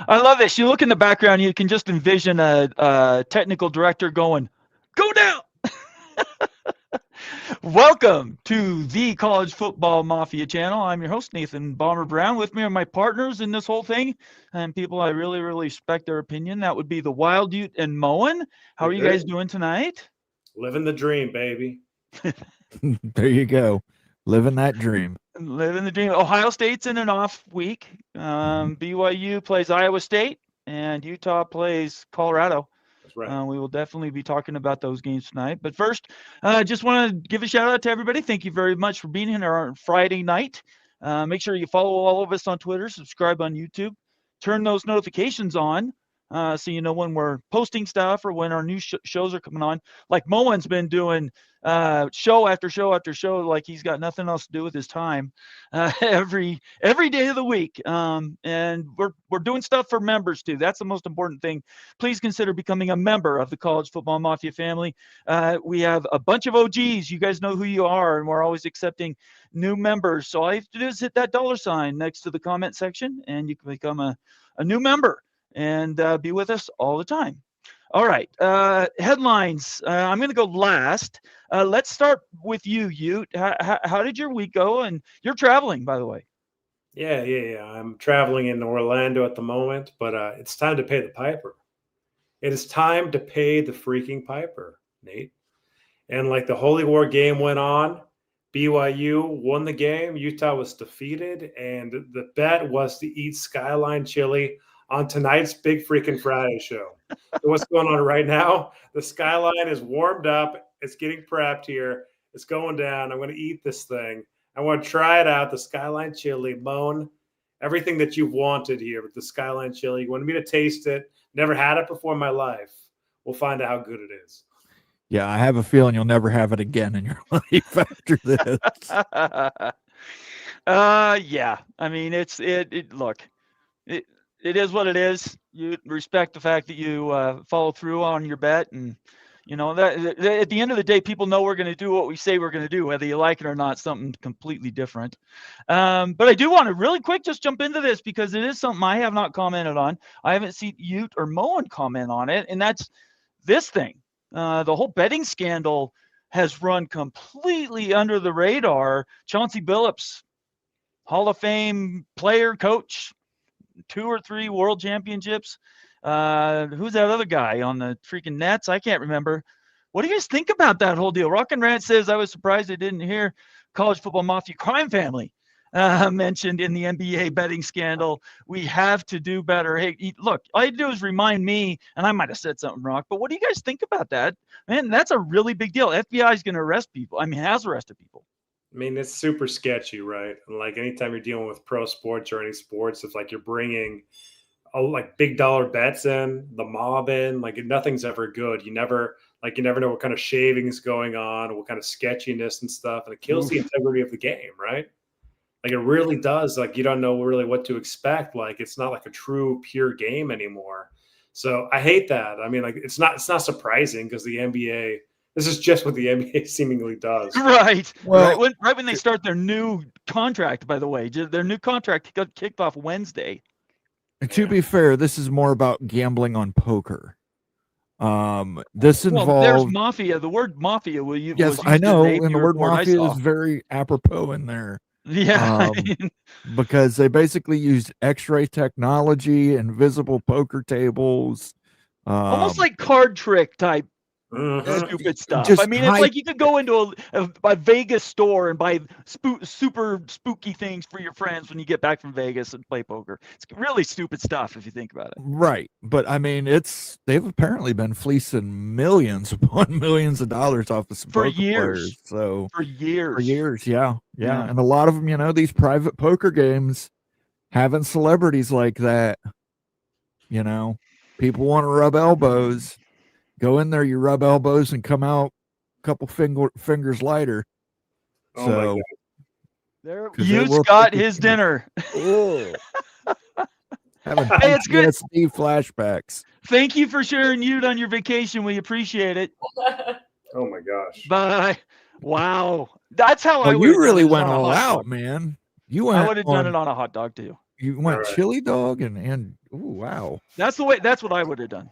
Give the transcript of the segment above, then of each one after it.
I love this. You look in the background, you can just envision a technical director going, "Go down." Welcome to the College Football Mafia channel. I'm your host, Nathan Bomber Brown. With me are my partners in this whole thing and people I really, really respect their opinion. That would be the Wild Ute and Moen. How are you guys doing tonight? Living the dream, baby. There you go. Living that dream. Living the dream. Ohio State's in an off week. BYU plays Iowa State, and Utah plays Colorado. That's right. We will definitely be talking about those games tonight. But first, I just want to give a shout out to everybody. Thank you very much for being here on Friday night. Make sure you follow all of us on Twitter, subscribe on YouTube, turn those notifications on so you know when we're posting stuff or when our new shows are coming on. Like Moen's been doing show after show after show, like he's got nothing else to do with his time every day of the week. And we're doing stuff for members too. That's the most important thing. Please consider becoming a member of the College Football Mafia family. We have a bunch of OGs. You guys know who you are, and we're always accepting new members. So all you have to do is hit that $sign next to the comment section, and you can become a new member and be with us all the time. All right, headlines. I'm going to go last. Let's start with you, Ute. How did your week go? And you're traveling, by the way. Yeah. I'm traveling in Orlando at the moment, but it's time to pay the piper. It is time to pay the freaking piper, Nate. And like the Holy War game went on, BYU won the game. Utah was defeated, and the bet was to eat Skyline chili on tonight's Big Freaking Friday show. So what's going on right now? The Skyline is warmed up. It's getting prepped here. It's going down. I'm going to eat this thing. I want to try it out. The Skyline chili, Moan, everything that you've wanted here with the Skyline chili. You wanted me to taste it. Never had it before in my life. We'll find out how good it is. Yeah, I have a feeling you'll never have it again in your life after this. Yeah. I mean, look, it is what it is. You respect the fact that you follow through on your bet, and you know that at the end of the day, people know we're going to do what we say we're going to do, whether you like it or not. Something completely different. But I do want to really quick just jump into this because it is something I have not commented on. I haven't seen Ute or Moen comment on it, and that's this thing. The whole betting scandal has run completely under the radar. Chauncey Billups, Hall of Fame player, coach, 2 or 3 world championships. Who's that other guy on the freaking Nets? I can't remember. What do you guys think about that whole deal? Rock and Rant says, I was surprised I didn't hear College Football Mafia crime family mentioned in the NBA betting scandal. We have to do better. Hey, look, all you do is remind me, and I might have said something wrong, but what do you guys think about that? Man, that's a really big deal. FBI is going to arrest people. I mean, has arrested people. I mean, it's super sketchy, right? And like anytime you're dealing with pro sports or any sports, it's like you're bringing like big dollar bets in, the mob in, like nothing's ever good. You never know what kind of shaving is going on, what kind of sketchiness and stuff. And it kills the integrity of the game, right? Like it really does. Like you don't know really what to expect. Like it's not like a true pure game anymore. So I hate that. I mean, like it's not surprising because the NBA, this is just what the NBA seemingly does. Right. Well, right when they start their new contract, by the way, their new contract got kicked off Wednesday. To be fair, this is more about gambling on poker. This involves there's mafia. The word mafia will you? Yes, I know, and the word mafia is very apropos in there. Yeah, because they basically used X-ray technology, invisible poker tables, almost like card trick type. Stupid stuff. I mean, it's like you could go into a Vegas store and buy super spooky things for your friends when you get back from Vegas and play poker. It's really stupid stuff if you think about it. Right. But I mean, they've apparently been fleecing millions upon millions of dollars off of some for poker years. Players. So for years. Yeah. And a lot of them, these private poker games, having celebrities like that, people want to rub elbows. Go in there, you rub elbows, and come out a couple fingers lighter. Oh my God. There, Ute's got his dinner. Having it's good. PTSD flashbacks. Thank you for sharing Ute on your vacation. We appreciate it. Oh my gosh. Bye. Wow. That's how I would. You really went all out, man. I would have done it on a hot dog too. You went All right. chili dog and oh wow. That's what I would have done.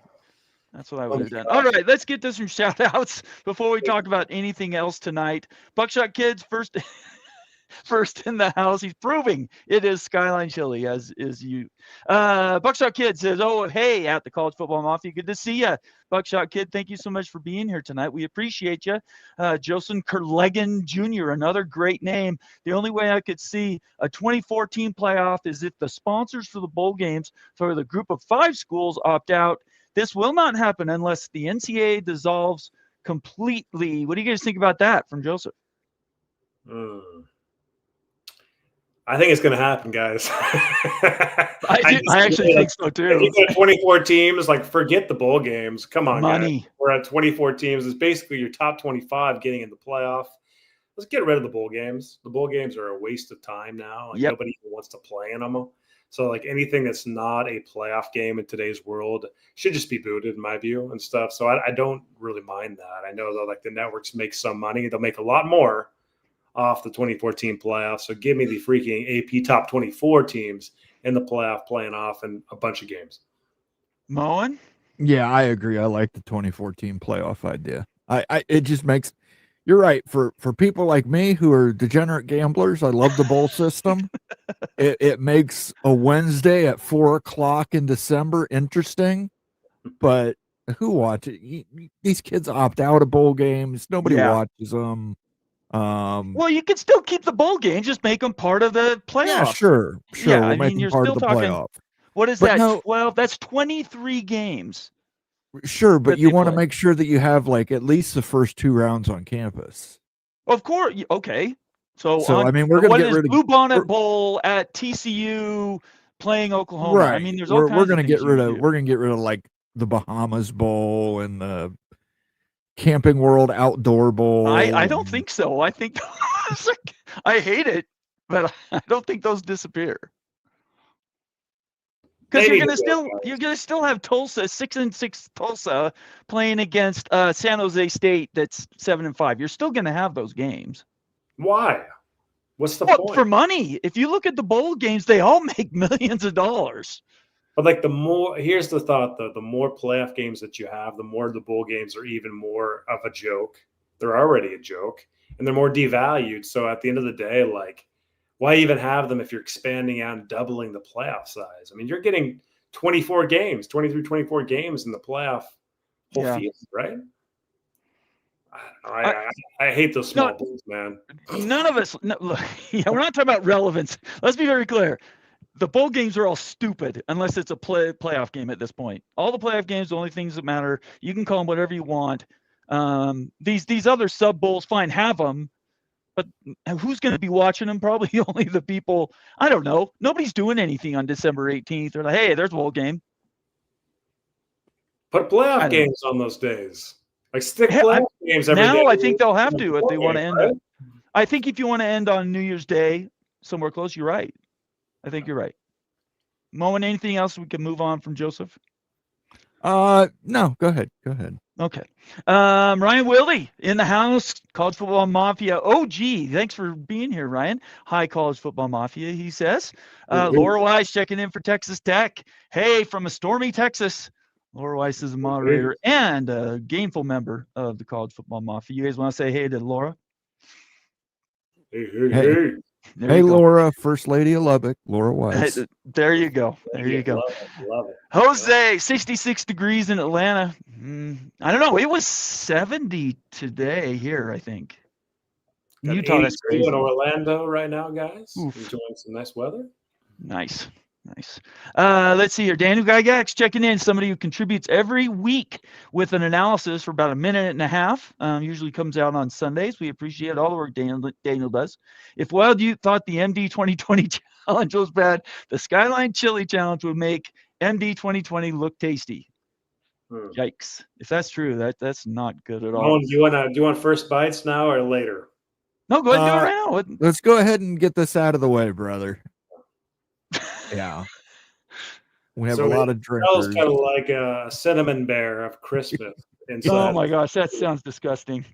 That's what I would have done. All right, let's get to some shout outs before we talk about anything else tonight. Buckshot Kids, first in the house. He's proving it is Skyline Chili, as is you. Buckshot Kid says, "Oh, hey, at the College Football Mafia. Good to see you, Buckshot Kid. Thank you so much for being here tonight. We appreciate you." Joseph Kerlegan Jr., another great name. The only way I could see a 2014 playoff is if the sponsors for the bowl games for the group of 5 schools opt out. This will not happen unless the NCAA dissolves completely. What do you guys think about that from Joseph? I think it's going to happen, guys. I actually think so too. If you got 24 teams, like forget the bowl games. Come on, Money. guys. We're at 24 teams. It's basically your top 25 getting in the playoff. Let's get rid of the bowl games. The bowl games are a waste of time now. Like, nobody even wants to play in them. So, like, anything that's not a playoff game in today's world should just be booted, in my view, and stuff. So I don't really mind that. I know, though, like, the networks make some money. They'll make a lot more off the 2014 playoffs. So give me the freaking AP top 24 teams in the playoff playing off in a bunch of games. Moen? Yeah, I agree. I like the 2014 playoff idea. It just makes, you're right. For people like me who are degenerate gamblers, I love the bowl system. It makes a Wednesday at 4:00 in December interesting, but who watches? These kids opt out of bowl games. Nobody watches them. Well, you can still keep the bowl game, just make them part of the playoff. Yeah, sure. Yeah, we'll I make mean, them you're part still of the talking. playoff. What is But that? no- 12? That's 23 games. Sure, but that you they want to play. make sure that you have like at least the first 2 rounds on campus. Of course. Okay. So I mean, we're going to get rid of Blue Bonnet Bowl at TCU playing Oklahoma. right. I mean, there's all we're kinds going of to get things rid you of can do. we're going to get rid of like the Bahamas Bowl and the Camping World Outdoor Bowl. I don't think so. I think I hate it, but I don't think those disappear. Because you're gonna still have Tulsa, 6-6 Tulsa playing against San Jose State that's 7-5. You're still gonna have those games. Why? What's the point? For money. If you look at the bowl games, they all make millions of dollars. But like here's the thought though, the more playoff games that you have, the more the bowl games are even more of a joke. They're already a joke and they're more devalued. So at the end of the day, like, why even have them if you're expanding out and doubling the playoff size? I mean, you're getting 24 games, 23, 24 games in the playoff whole field, right? I hate those small bowls, man. None of us. No, look, we're not talking about relevance. Let's be very clear. The bowl games are all stupid unless it's a playoff game at this point. All the playoff games, the only things that matter. You can call them whatever you want. These other sub bowls, fine, have them. But who's going to be watching them? Probably only the people. I don't know. Nobody's doing anything on December 18th. They're like, hey, there's a bowl game. Put playoff games on those days. Like stick playoff games every day. Now I think they'll have to if they want to end. Right? I think if you want to end on New Year's Day somewhere close, you're right. I think you're right. Moen, anything else we can move on from Joseph? No, go ahead. Okay. Ryan Willie in the house, College Football Mafia. OG, thanks for being here, Ryan. Hi, College Football Mafia, he says. Laura Weiss checking in for Texas Tech. Hey, from a stormy Texas. Laura Weiss is a moderator and a gainful member of the College Football Mafia. You guys want to say hey to Laura? Hey. Hey, Laura, First Lady of Lubbock, Laura Weiss. Hey, there you go. There you go. Love it. Jose, 66 degrees in Atlanta. I don't know. It was 70 today here, I think. Utah, that's crazy. In Orlando right now, guys. Oof. Enjoying some nice weather. Nice. Let's see here. Daniel Gygax checking in. Somebody who contributes every week with an analysis for about a minute and a half. Usually comes out on Sundays. We appreciate all the work Daniel does. If Wild Ute thought the MD 2020 challenge was bad, the Skyline Chili Challenge would make MD 2020 look tasty. Yikes! If that's true, that's not good at all. Do you want first bites now or later? No, go ahead and do it right now. Let's go ahead and get this out of the way, brother. Yeah. We have a lot of drinkers. It's kind of like a cinnamon bear of Christmas inside. Oh my gosh, that sounds disgusting.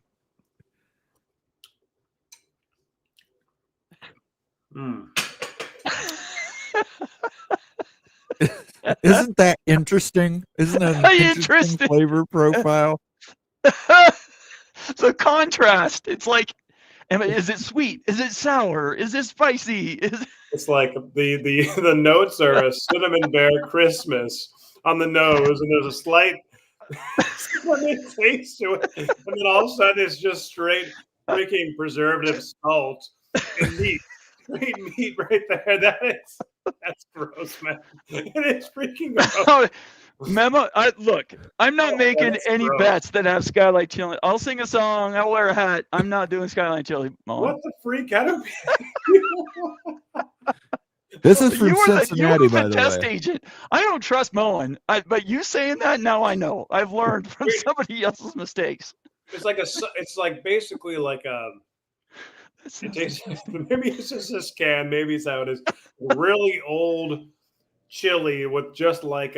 Isn't that interesting? Isn't that an interesting flavor profile? The contrast. It's like, is it sweet? Is it sour? Is it spicy? It's like the notes are a cinnamon bear Christmas on the nose, and there's a slight taste to it, and then all of a sudden it's just straight freaking preservative salt and meat. Straight meat right there. That's gross, man. It is freaking gross. Memo, look, I'm not making any gross. bets that have Skyline Chili. I'll sing a song. I'll wear a hat. I'm not doing Skyline Chili. What the freak? I don't. This is from you Cincinnati, were by the the test way. agent. I don't trust Moen, but you saying that now I know. I've learned from somebody else's mistakes. It's like basically like it tastes, maybe it's just this can. Maybe it's how it is. Really old chili with just like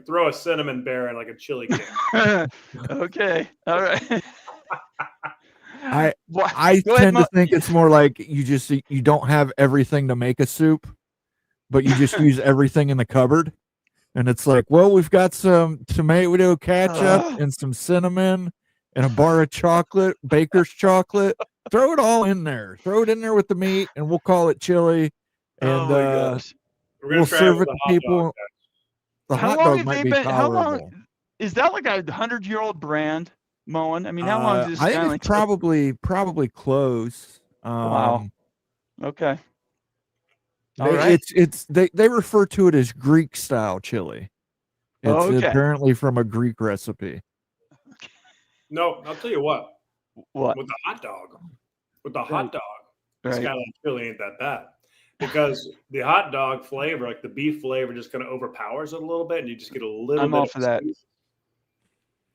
throw a cinnamon bear in like a chili can. Okay, all right. I tend to think it's more like you don't have everything to make a soup, but you just use everything in the cupboard. And it's like, well, we've got some tomato ketchup and some cinnamon and a bar of chocolate, baker's chocolate. Throw it all in there. Throw it in there with the meat, and we'll call it chili. And oh my gosh. We'll serve it to people. The hot dog might be tolerable. How long is that? Like a 100-year-old brand, Moen? I mean, how long is this? I think it's probably close. Wow. Okay. They refer to it as Greek style chili. It's apparently from a Greek recipe. No, I'll tell you what. What? With the hot dog, right. Skyline chili ain't that bad. Because the hot dog flavor, like the beef flavor, just kind of overpowers it a little bit, and you just get a little I'm bit all for that.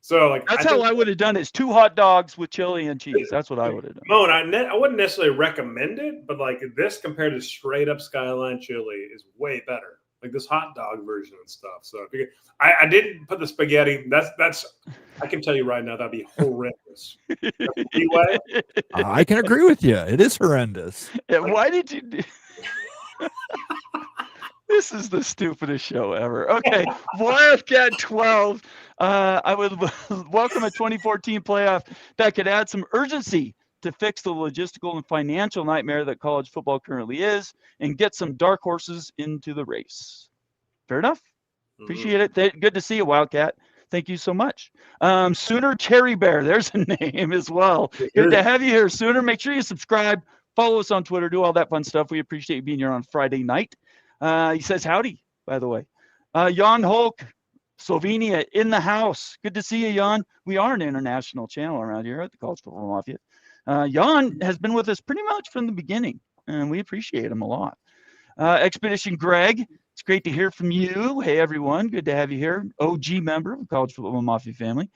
So, like, that's how I would have done it. It's 2 hot dogs with chili and cheese. That's what I would have done. Moen, I wouldn't necessarily recommend it, but like this compared to straight up Skyline chili is way better. Like this hot dog version and stuff. So I didn't put the spaghetti. That's I can tell you right now that'd be horrendous. Anyway, I can agree with you. It is horrendous. Why did you do? This is the stupidest show ever. Okay, Wildcat 12. I would welcome a 2014 playoff that could add some urgency to fix the logistical and financial nightmare that college football currently is and get some dark horses into the race. Fair enough. Appreciate it. Good to see you, Wildcat. Thank you so much. Sooner Cherry Bear. There's a name as well. Good to have you here, Sooner. Make sure you subscribe. Follow us on Twitter. Do all that fun stuff. We appreciate you being here on Friday night. He says howdy, by the way. Jan Hulk, Slovenia in the house. Good to see you, Jan. We are an international channel around here at the College Football Mafia. Jan has been with us pretty much from the beginning, and we appreciate him a lot. Expedition Greg, it's great to hear from you. Hey, everyone. Good to have you here. OG member of the College Football Mafia family.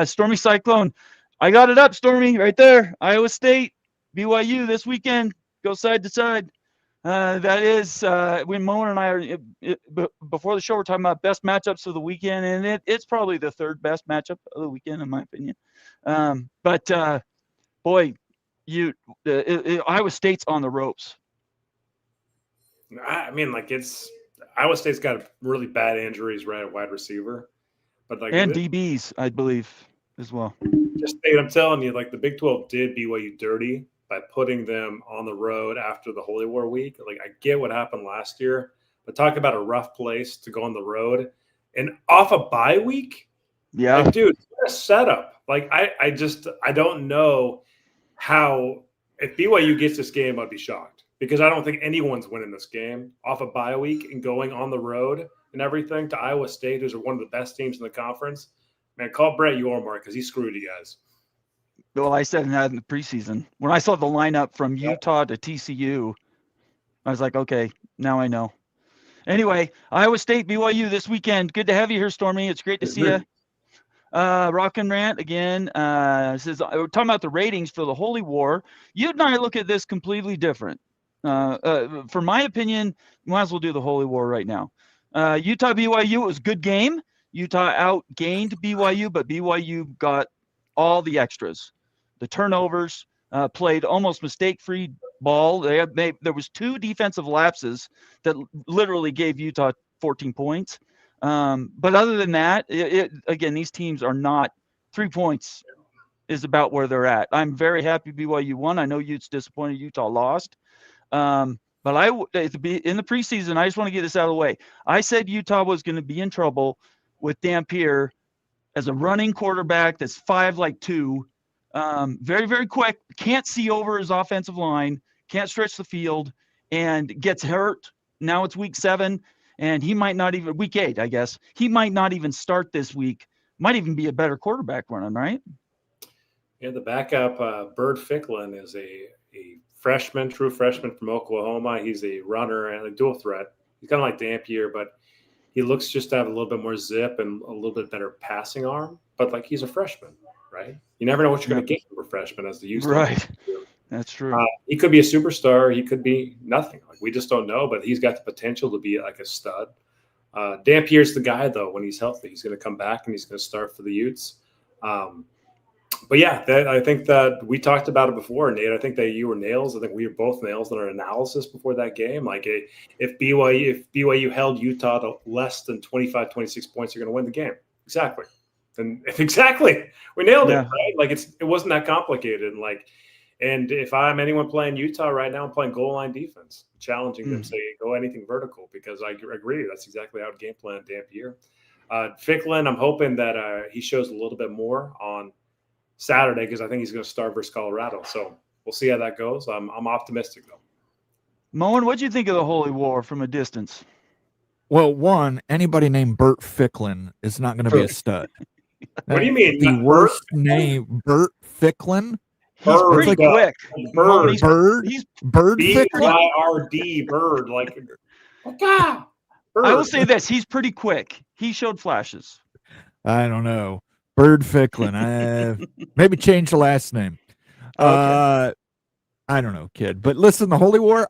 Stormy Cyclone. I got it up, Stormy, right there. Iowa State, BYU this weekend. Go side to side. That is when Moen and I are before the show. We're talking about best matchups of the weekend, and it's probably the third best matchup of the weekend in my opinion. But boy, Iowa State's on the ropes. I mean, like Iowa State's got really bad injuries right at wide receiver, but like and DBs, I believe as well. I'm telling you, like the Big 12 did BYU dirty by putting them on the road after the Holy War week. Like I get what happened last year, but talk about a rough place to go on the road and off a bye week. Yeah, like, dude, what a setup. Like I don't know how if BYU gets this game, I'd be shocked because I don't think anyone's winning this game off a bye week and going on the road and everything to Iowa State, who's one of the best teams in the conference. Man, call Brett Yormark because he screwed you guys. Well, I said that in the preseason. When I saw the lineup from Utah to TCU, I was like, okay, now I know. Anyway, Iowa State, BYU this weekend. Good to have you here, Stormy. It's great to see you. Rock and Rant again says, we're talking about the ratings for the Holy War. You and I look at this completely different. For my opinion, might as well do the Holy War right now. Utah, BYU, it was a good game. Utah outgained BYU, but BYU got all the extras. The turnovers, played almost mistake-free ball. There was 2 defensive lapses that literally gave Utah 14 points. But other than that, again, these teams are not 3 points is about where they're at. I'm very happy BYU won. I know Utes disappointed. Utah lost. But in the preseason, I just want to get this out of the way. I said Utah was going to be in trouble with Dampier as a running quarterback that's 5'2", very, very quick, can't see over his offensive line, can't stretch the field, and gets hurt. Now it's week 7, and he might not even – week 8, I guess. He might not even start this week. Might even be a better quarterback running, right? Yeah, the backup, Bird Ficklin, is a freshman, true freshman from Oklahoma. He's a runner and a dual threat. He's kind of like Dampier, but he looks just to have a little bit more zip and a little bit better passing arm. But like he's a freshman, right? You never know what you're going to get from a freshman as the youth. Right. That's true. He could be a superstar. He could be nothing. Like we just don't know. But he's got the potential to be like a stud. Dampier's the guy though. When he's healthy, he's going to come back and he's going to start for the Utes. But yeah, I think that we talked about it before, Nate. I think that you were nails. I think we were both nails in our analysis before that game. Like if BYU held Utah to less than 25, 26 points, you're going to win the game. Exactly. And exactly, we nailed it. Right? Like it wasn't that complicated. And if I'm anyone playing Utah right now, I'm playing goal line defense, challenging them, say go anything vertical, because I agree that's exactly how game plan Dampier. Ficklin, I'm hoping that he shows a little bit more on Saturday, because I think he's going to start versus Colorado. So we'll see how that goes. I'm optimistic though. Moen, what do you think of the Holy War from a distance? Well, one, anybody named Burt Ficklin is not going to be a stud. What do you mean? The worst name, Burt Ficklin. He's pretty quick. Bird. He's Bird Ficklin. B-I-R-D, Bird. Like, Bird. I will say this: he's pretty quick. He showed flashes. I don't know. Bird Ficklin. Maybe change the last name. Okay. I don't know, kid. But listen, the Holy War,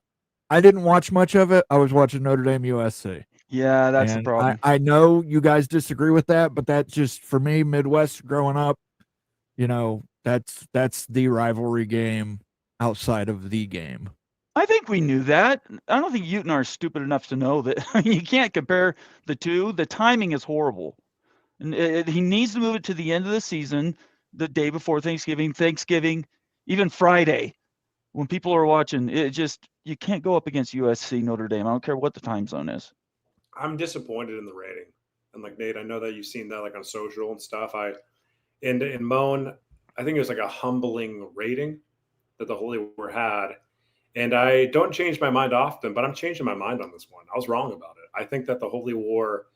I didn't watch much of it. I was watching Notre Dame USC. Yeah, that's the problem. I know you guys disagree with that, but that's just, for me, Midwest growing up, that's the rivalry game outside of the game. I think we knew that. I don't think Utah are stupid enough to know that. You can't compare the two. The timing is horrible. And he needs to move it to the end of the season, the day before Thanksgiving, even Friday, when people are watching. You can't go up against USC, Notre Dame. I don't care what the time zone is. I'm disappointed in the rating. And like Nate, I know that you've seen that like on social and stuff. In Moan, I think it was like a humbling rating that the Holy War had. And I don't change my mind often, but I'm changing my mind on this one. I was wrong about it. I think that the Holy War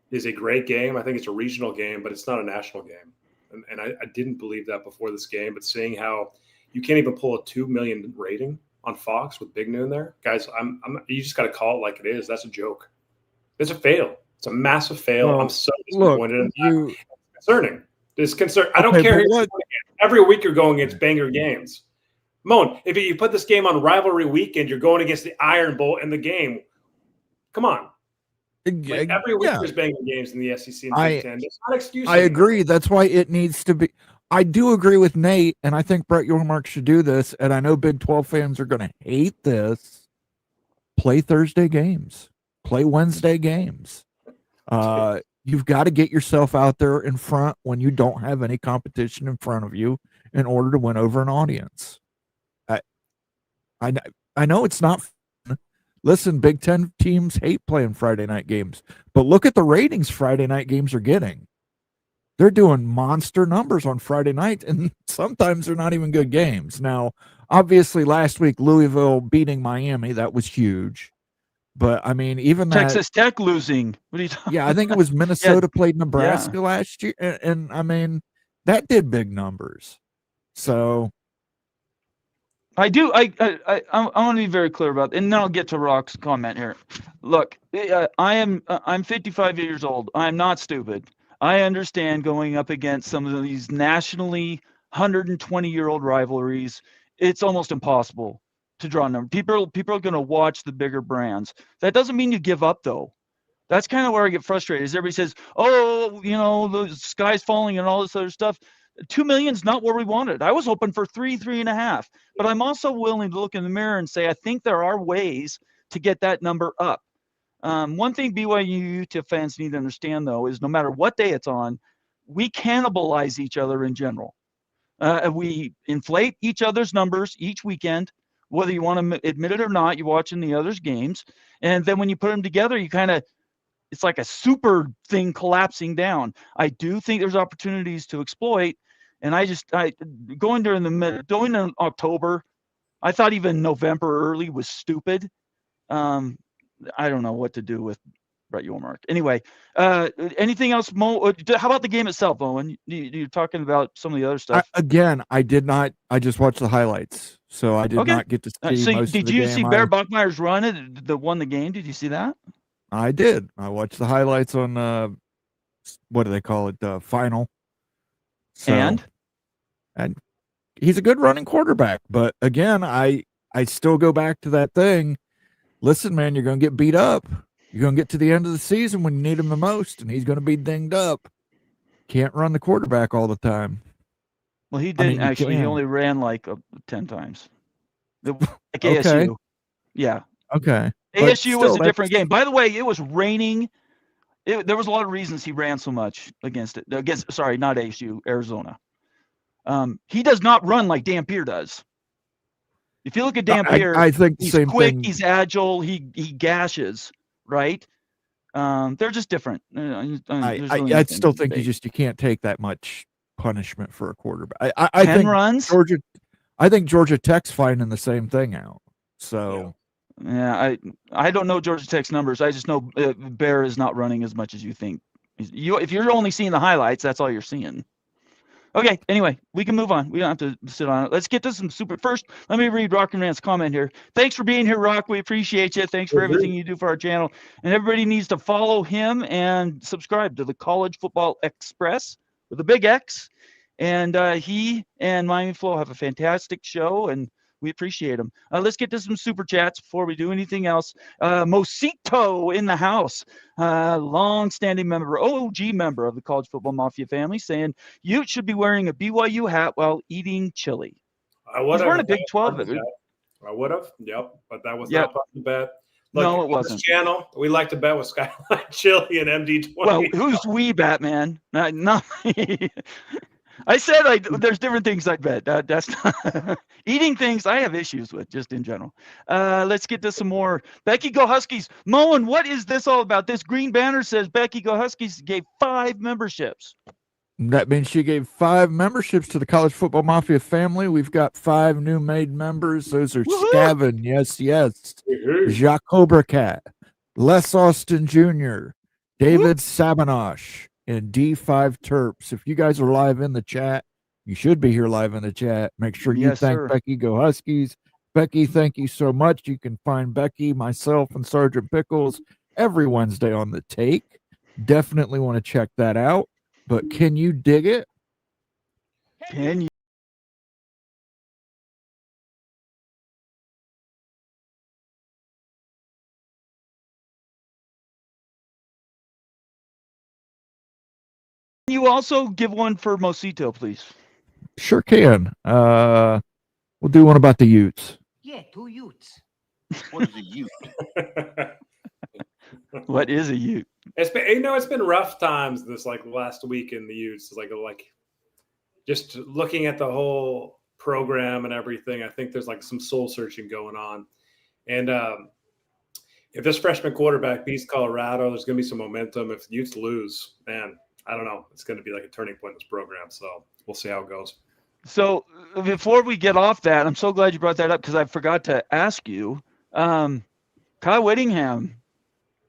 is a great game. I think it's a regional game, but it's not a national game. And I didn't believe that before this game, but seeing how you can't even pull a 2 million rating on Fox with Big Noon there, guys, you just got to call it like it is. That's a joke. It's a fail. It's a massive fail. Well, I'm so disappointed. It's concerning. It's concerning. I don't Okay, care. but Every week you're going against banger games. Moan, if you put this game on rivalry weekend, you're going against the Iron Bowl in the game. Come on. Like every week there's banger games in the SEC and Big Ten. It's not excuse. I agree. That's why it needs to be. I do agree with Nate, and I think Brett Yormark should do this, and I know Big 12 fans are going to hate this. Play Thursday games. Play Wednesday games. You've got to get yourself out there in front when you don't have any competition in front of you in order to win over an audience. I know it's not fun. Listen, Big Ten teams hate playing Friday night games, but look at the ratings Friday night games are getting. They're doing monster numbers on Friday night, and sometimes they're not even good games. Now, obviously, last week, Louisville beating Miami, that was huge. But, I mean, even Texas Tech losing. What are you talking Yeah, I think it was Minnesota played Nebraska last year, and, I mean, that did big numbers. So I do. I want to be very clear about it, and then I'll get to Rock's comment here. Look, I'm 55 years old. I'm not stupid. I understand going up against some of these nationally 120-year-old rivalries. It's almost impossible to draw a number. People are going to watch the bigger brands. That doesn't mean you give up, though. That's kind of where I get frustrated. Is everybody says, "Oh, the sky's falling and all this other stuff." 2 million's not where we wanted. I was hoping for 3.5, but I'm also willing to look in the mirror and say, I think there are ways to get that number up. One thing BYU UTEP fans need to understand, though, is no matter what day it's on, we cannibalize each other in general. We inflate each other's numbers each weekend, whether you want to admit it or not. You're watching the other's games, and then when you put them together, you kind of, it's like a super thing collapsing down. I do think there's opportunities to exploit, and going in October, I thought even November early was stupid. I don't know what to do with Brett Yormark. Anyway, anything else, Mo? How about the game itself, Owen? You're talking about some of the other stuff. I did not. I just watched the highlights, so I did not get to see so most of the game. Did you see Bear Buckmeyer's run that won the game? Did you see that? I did. I watched the highlights on what do they call it? The final. So, and he's a good running quarterback, but again, I still go back to that thing. Listen, man, you're going to get beat up. You're going to get to the end of the season when you need him the most, and he's going to be dinged up. Can't run the quarterback all the time. Well, he didn't actually. He only ran like 10 times. Like okay. ASU. Yeah. Okay. ASU was a different game. By the way, it was raining. There was a lot of reasons he ran so much against it. Sorry, not ASU, Arizona. He does not run like Dampier does. If you look at Dampier, I think he's same quick, thing. he's agile, he gashes, right? They're just different. I still think you can't take that much punishment for a quarterback. I 10 think runs. I think Georgia Tech's finding the same thing out. So yeah, I don't know Georgia Tech's numbers. I just know Bear is not running as much as you think. If you're only seeing the highlights, that's all you're seeing. Okay, anyway, we can move on. We don't have to sit on it. Let's get to some super. First, let me read Rock and Rant's comment here. Thanks for being here, Rock. We appreciate you. Thanks for everything you do for our channel. And everybody needs to follow him and subscribe to the College Football Express with a big X. And he and Miami Flow have a fantastic show, and we appreciate them. Let's get to some super chats before we do anything else. Mosito in the house, long-standing member, OG member of the College Football Mafia family, saying Ute should be wearing a BYU hat while eating chili. He's wearing a Big 12. I would have, but that was not part of the bet. Look, no, it wasn't. This channel, we like to bet with Skyline Chili and MD20. Well, who's we, Batman? No. I said there's different things I bet. That's not eating things I have issues with just in general. Let's get to some more. Becky Go Huskies. Moen, what is this all about? This green banner says Becky Go Huskies gave 5 memberships. That means she gave 5 memberships to the College Football Mafia family. We've got 5 new made members. Those are Scavin, yes, Jacques Obercat, Les Austin Jr., David Sabinosh, and D5 Terps. If you guys are live in the chat, you should be here live in the chat. Make sure you thank Becky Go Huskies. Becky, thank you so much. You can find Becky, myself, and Sergeant Pickles every Wednesday on The Take. Definitely want to check that out. But can you dig it? Can you? Can you also give one for Mosito, please? Sure can. We'll do one about the Utes. Yeah, 2 Utes. What is a Ute? What is a Ute? It's been rough times this last week in the Utes. Like just looking at the whole program and everything. I think there's some soul searching going on. And if this freshman quarterback beats Colorado, there's going to be some momentum. If the Utes lose, man, I don't know. It's going to be a turning point in this program. So we'll see how it goes. So before we get off that, I'm so glad you brought that up because I forgot to ask you. Kyle Whittingham,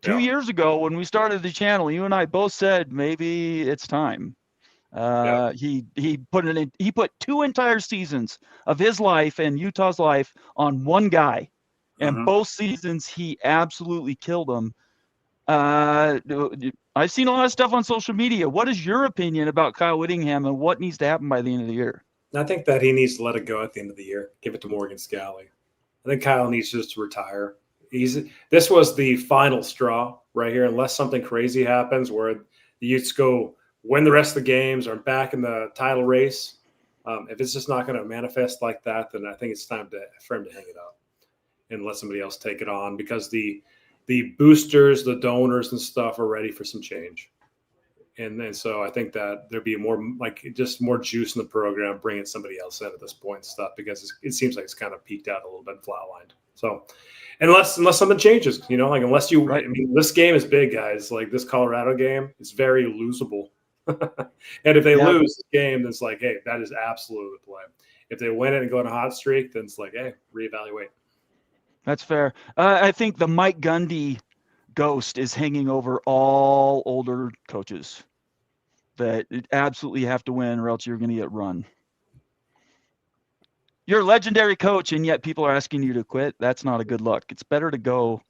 2 years ago when we started the channel, you and I both said maybe it's time. He put 2 entire seasons of his life and Utah's life on one guy, and both seasons he absolutely killed him. I've seen a lot of stuff on social media. What is your opinion about Kyle Whittingham and what needs to happen by the end of the year? I think that he needs to let it go at the end of the year. Give it to Morgan Scalley. I think Kyle needs just to retire. This was the final straw right here, unless something crazy happens where the Utes go win the rest of the games or back in the title race. If it's just not going to manifest like that, then I think it's time for him to hang it up and let somebody else take it on, because the the boosters, the donors and stuff are ready for some change. And then so I think that there'd be more like just more juice in the program, bringing somebody else in at this point and stuff, because it seems like it's kind of peaked out a little bit and flatlined. So unless something changes, like unless you, Right. I mean, this game is big, guys. Like this Colorado game is very losable. And if they lose this game, then it's like, hey, that is absolutely the play. If they win it and go on a hot streak, then it's like, hey, reevaluate. That's fair. I think the Mike Gundy ghost is hanging over all older coaches, that you absolutely have to win or else you're going to get run. You're a legendary coach, and yet people are asking you to quit. That's not a good look. It's better to go.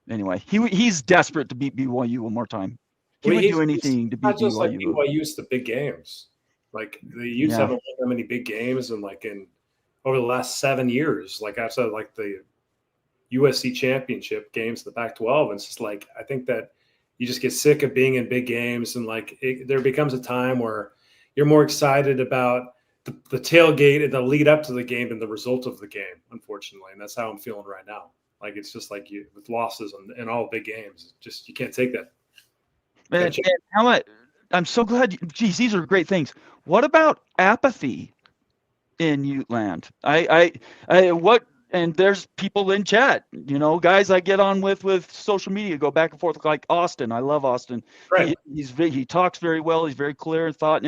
Anyway, he's desperate to beat BYU one more time. He would do anything to beat not just BYU. like BYU's the big games. Like the Utes haven't won that many big games, and like over the last 7 years, like I've said, like the USC championship games, the Pac-12, and it's just like I think that you just get sick of being in big games, and like there becomes a time where you're more excited about the tailgate and the lead up to the game than the result of the game, unfortunately, and that's how I'm feeling right now. Like it's just like you with losses in all big games, just you can't take that. Man, I'm so glad. Geez, these are great things. What about apathy in Ute land? And there's people in chat, guys I get on with social media, go back and forth, like Austin. I love Austin. Right. He talks very well. He's very clear in thought.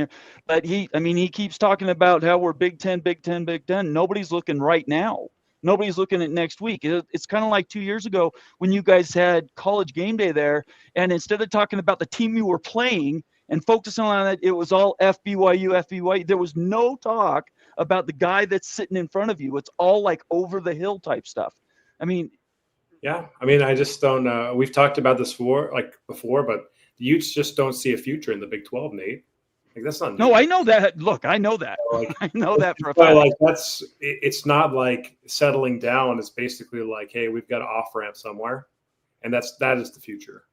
But he keeps talking about how we're Big Ten, Big Ten, Big Ten. Nobody's looking right now. Nobody's looking at next week. It's kind of like 2 years ago when you guys had College Game Day there, and instead of talking about the team you were playing and focusing on it, it was all FBYU. There was no talk about the guy that's sitting in front of you. It's all like over the hill type stuff. I mean, I just don't. We've talked about this before, but the Utes just don't see a future in the Big 12, Nate. Like that's not. No, I know that. Look, I know that. Like, I know that for a fact. Like it's not like settling down. It's basically like, hey, we've got an off ramp somewhere, and that is the future.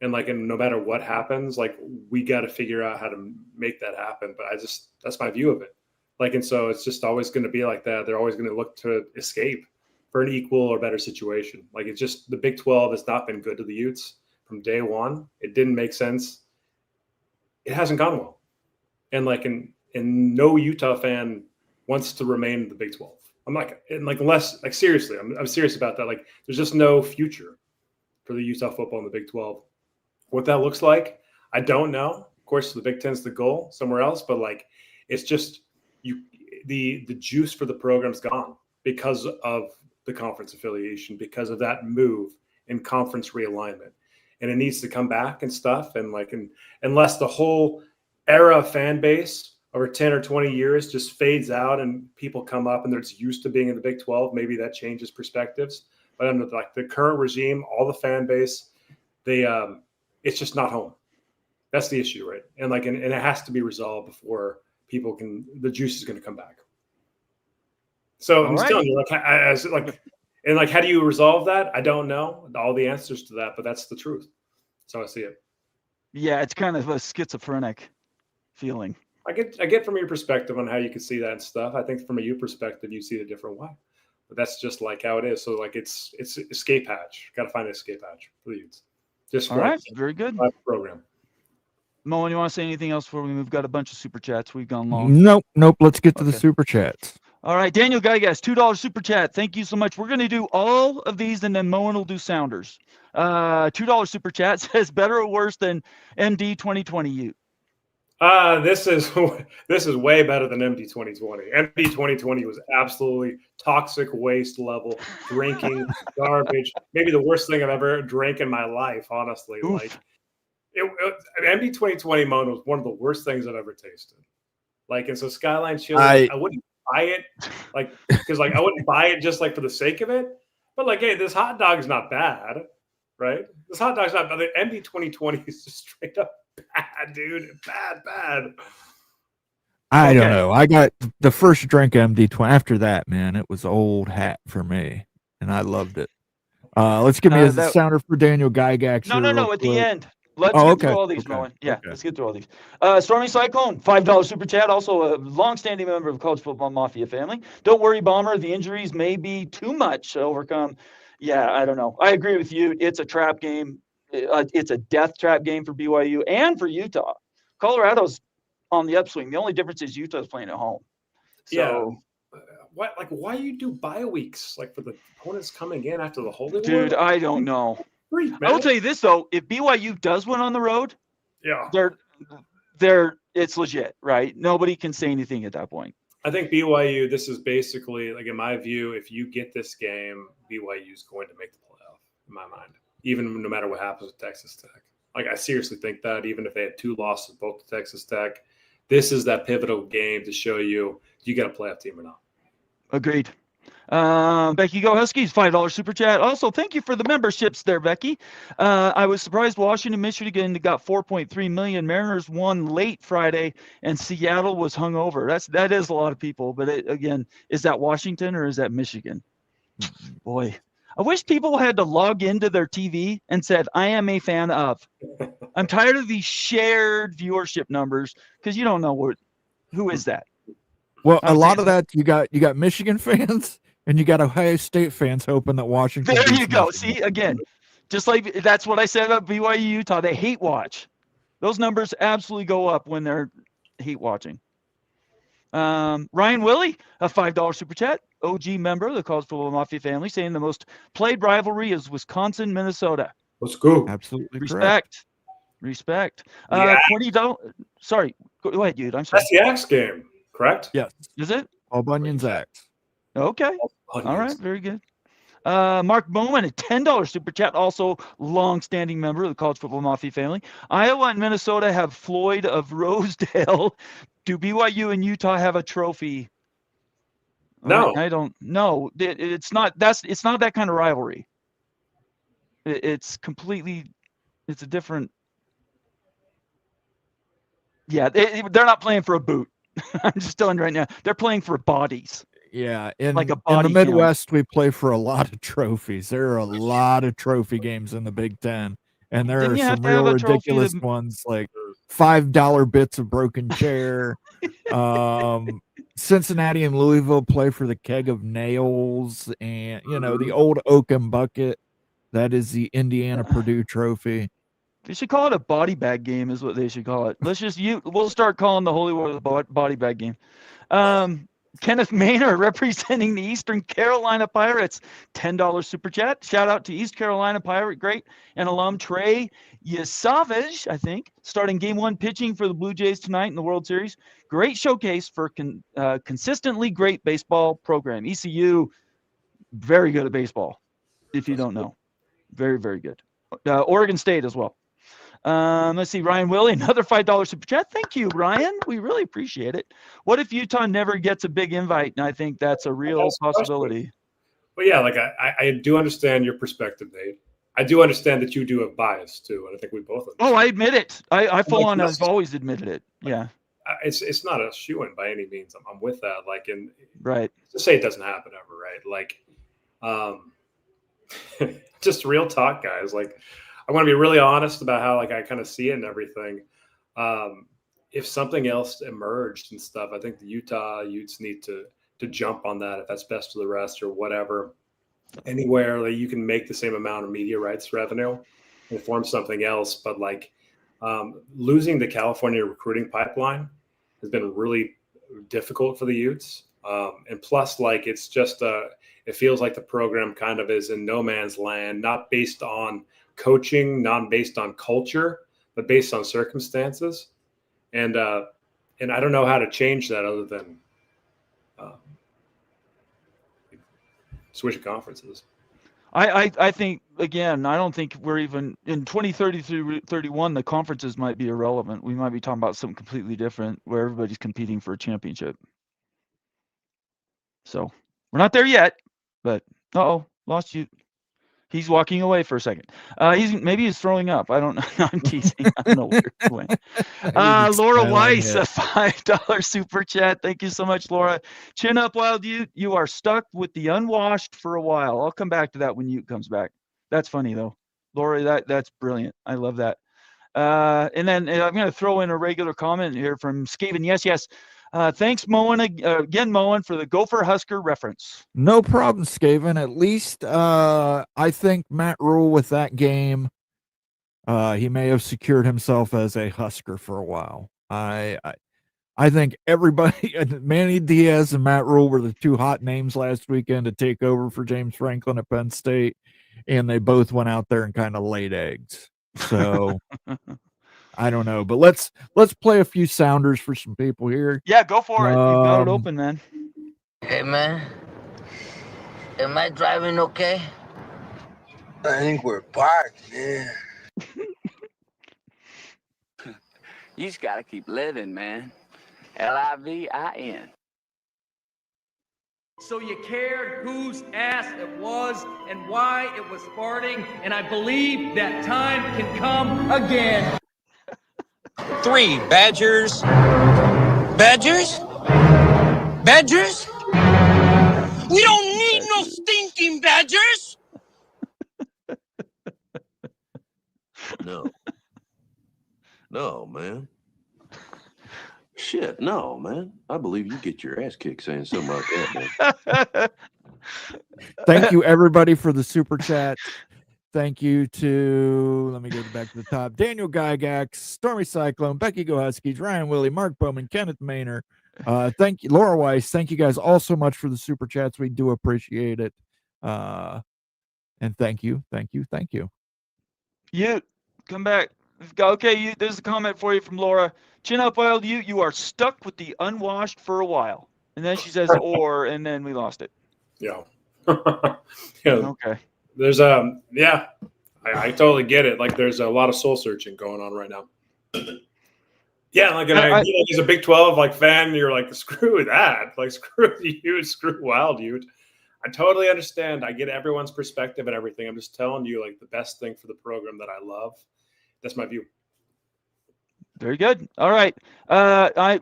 And no matter what happens, like we got to figure out how to make that happen. But that's my view of it. Like, and so it's just always going to be like that. They're always going to look to escape for an equal or better situation. Like it's just the Big 12 has not been good to the Utes from day one. It didn't make sense. It hasn't gone well. And and no Utah fan wants to remain in the Big 12. Unless seriously, I'm serious about that. Like there's just no future for the Utah football in the Big 12. What that looks like, I don't know. Of course, the Big 10's the goal somewhere else, but like it's just the juice for the program's gone because of the conference affiliation, because of that move in conference realignment, and it needs to come back and stuff. And unless the whole era of fan base over 10 or 20 years just fades out and people come up and they're just used to being in the Big 12, maybe that changes perspectives. But I'm like the current regime, all the fan base, it's just not home. That's the issue, right? And it has to be resolved before the juice is going to come back. So I'm just telling you, how do you resolve that? I don't know all the answers to that, but that's the truth. So I see it. Yeah, it's kind of a schizophrenic feeling. I get from your perspective on how you can see that and stuff. I think from a you perspective, you see it a different way. But that's just like how it is. So like it's escape hatch. Got to find an escape hatch for the youths. Just all right, very good program. Moen, you want to say anything else before we move? We've got a bunch of super chats. We've gone long. Nope. Let's get to the super chats. All right, Daniel Gygas, $2 super chat. Thank you so much. We're going to do all of these, and then Moen will do Sounders. $2 super chat says better or worse than MD 2020 Ute. This is way better than MD 2020. MD 2020 was absolutely toxic waste level drinking garbage. Maybe the worst thing I've ever drank in my life, honestly. Oof. Like MD 2020 Moen was one of the worst things I've ever tasted. Like, and so Skyline Chili, I wouldn't buy it, because I wouldn't buy it just for the sake of it. But hey, this hot dog is not bad, right? This hot dog's not bad. The MD 2020 is just straight up bad, dude. Bad. I don't know. I got the first drink MD 20. After that, man, it was old hat for me, and I loved it. Let's give me a sounder for Daniel Gygax. No. At the end. Let's get through all these, Moen. Yeah, let's get through all these. Stormy Cyclone, $5 super chat. Also a longstanding member of the College Football Mafia family. Don't worry, Bomber. The injuries may be too much to overcome Yeah, I don't know. I agree with you. It's a trap game. It's a death trap game for BYU and for Utah. Colorado's on the upswing. The only difference is Utah's playing at home. So, why you do bye weeks like for the opponents coming in after the Holy War? dude, I don't know. Freak, I will man. tell you this though: if BYU does win on the road, Yeah, it's legit, right? Nobody can say anything at that point. I think BYU. This is basically like in my view. If you get this game, BYU is going to make the playoff in my mind, even no matter what happens with Texas Tech. Like I seriously think that even if they had 2 losses both to Texas Tech, this is that pivotal game to show you got a playoff team or not. Agreed. Becky Go Huskies, $5 super chat. Also, thank you for the memberships there, Becky. I was surprised Washington, Michigan got 4.3 million. Mariners won late Friday, and Seattle was hung over. That is a lot of people. But again, is that Washington or is that Michigan? Boy, I wish people had to log into their TV and said, "I am a fan of." I'm tired of these shared viewership numbers because you don't know who is that. Well, a lot of that you got Michigan fans and you got Ohio State fans hoping that Washington. There you go. Michigan. See, again, just like that's what I said about BYU Utah. They hate watch. Those numbers absolutely go up when they're hate watching. Ryan Willie, a $5 super chat. OG member of the College Football Mafia family, saying the most played rivalry is Wisconsin, Minnesota. Let's go. Absolutely correct. Respect. Yeah. $20. Sorry, go ahead, dude. I'm sorry. That's the Axe game, correct? Yes. Is it? All Bunyan's Axe. Okay. All right. Very good. Mark Bowman, a $10 super chat, also long-standing member of the College Football Mafia family. Iowa and Minnesota have Floyd of Rosedale. Do BYU and Utah have a trophy? No. I don't know. It's not that kind of rivalry. It's a different. Yeah, they're not playing for a boot. I'm just telling you right now. They're playing for bodies. Yeah, in Like a in the body Midwest, we play for a lot of trophies. There are a lot of trophy games in the Big Ten, and there Didn't are you have some to have real a trophy ridiculous that- ones like $5 bits of broken chair. Cincinnati and Louisville play for the keg of nails, and the old Oakham bucket. That is the Indiana Purdue trophy. They should call it a body bag game, is what they should call it. We'll start calling the Holy War the body bag game. Kenneth Maynard representing the Eastern Carolina Pirates, $10 super chat. Shout out to East Carolina Pirate great and alum Trey Yasavage, I think, starting game 1 pitching for the Blue Jays tonight in the World Series. Great showcase for consistently great baseball program. ECU, very good at baseball, if you don't know. Very, very good. Oregon State as well. Let's see, Ryan Willie, another $5 super chat. Thank you, Ryan. We really appreciate it. What if Utah never gets a big invite? And I think that's a real possibility. But yeah, like I do understand your perspective, Nate. I do understand that you do have bias too, and I think we both understand. Oh, I admit it. I've always admitted it. Yeah. It's not a shoo-in by any means. I'm with that. Like, right. To say it doesn't happen ever, right? Like, just real talk, guys. Like, I want to be really honest about how I kind of see it and everything. If something else emerged and stuff, I think the Utah Utes need to jump on that if that's best for the rest or whatever. Anywhere you can make the same amount of media rights revenue and form something else, but losing the California recruiting pipeline has been really difficult for the Utes. And plus, it's just it feels like the program kind of is in no man's land, not based on coaching, not based on culture, but based on circumstances. And I don't know how to change that other than switch conferences. I think, again, I don't think we're even in 2030 through 31, the conferences might be irrelevant. We might be talking about something completely different where everybody's competing for a championship. So we're not there yet, but lost you. He's walking away for a second. Maybe he's throwing up. I don't know. No, I'm teasing. I don't know where it's going. Laura Weiss, a $5 super chat. Thank you so much, Laura. Chin up, Wild Ute. You are stuck with the unwashed for a while. I'll come back to that when Ute comes back. That's funny though, Laura. That's brilliant. I love that. And then I'm going to throw in a regular comment here from Skaven. Yes. Thanks, Moen, again, Moen, for the Gopher Husker reference. No problem, Skaven. At least I think Matt Rule with that game, he may have secured himself as a Husker for a while. I think everybody, Manny Diaz and Matt Rule were the two hot names last weekend to take over for James Franklin at Penn State, and they both went out there and kind of laid eggs. So I don't know, but let's play a few sounders for some people here. Yeah, go for it. You've got it open, man. Hey, man. Am I driving okay? I think we're parked, man. You just gotta keep living, man. Livin. So you cared whose ass it was and why it was farting, and I believe that time can come again. 3 Badgers. Badgers? Badgers? We don't need no stinking Badgers! No. No, man. Shit, no, man. I believe you get your ass kicked saying something like that, man. Thank you, everybody, for the super chat. Thank you to, let me go back to the top, Daniel Gygax, Stormy Cyclone, Becky Go Huskies, Ryan Willie, Mark Bowman, Kenneth Maynor. Thank you, Laura Weiss. Thank you guys all so much for the super chats. We do appreciate it. And thank you. You come back. Okay, there's a comment for you from Laura. Chin up, Wild. You are stuck with the unwashed for a while. And then she says, or, and then we lost it. Yeah. Okay. There's I totally get it. Like there's a lot of soul searching going on right now. Yeah, like as a Big 12 like fan, you're like, screw that. Like screw you, screw Wild Ute. I totally understand. I get everyone's perspective and everything. I'm just telling you, like the best thing for the program that I love. That's my view. Very good. All right.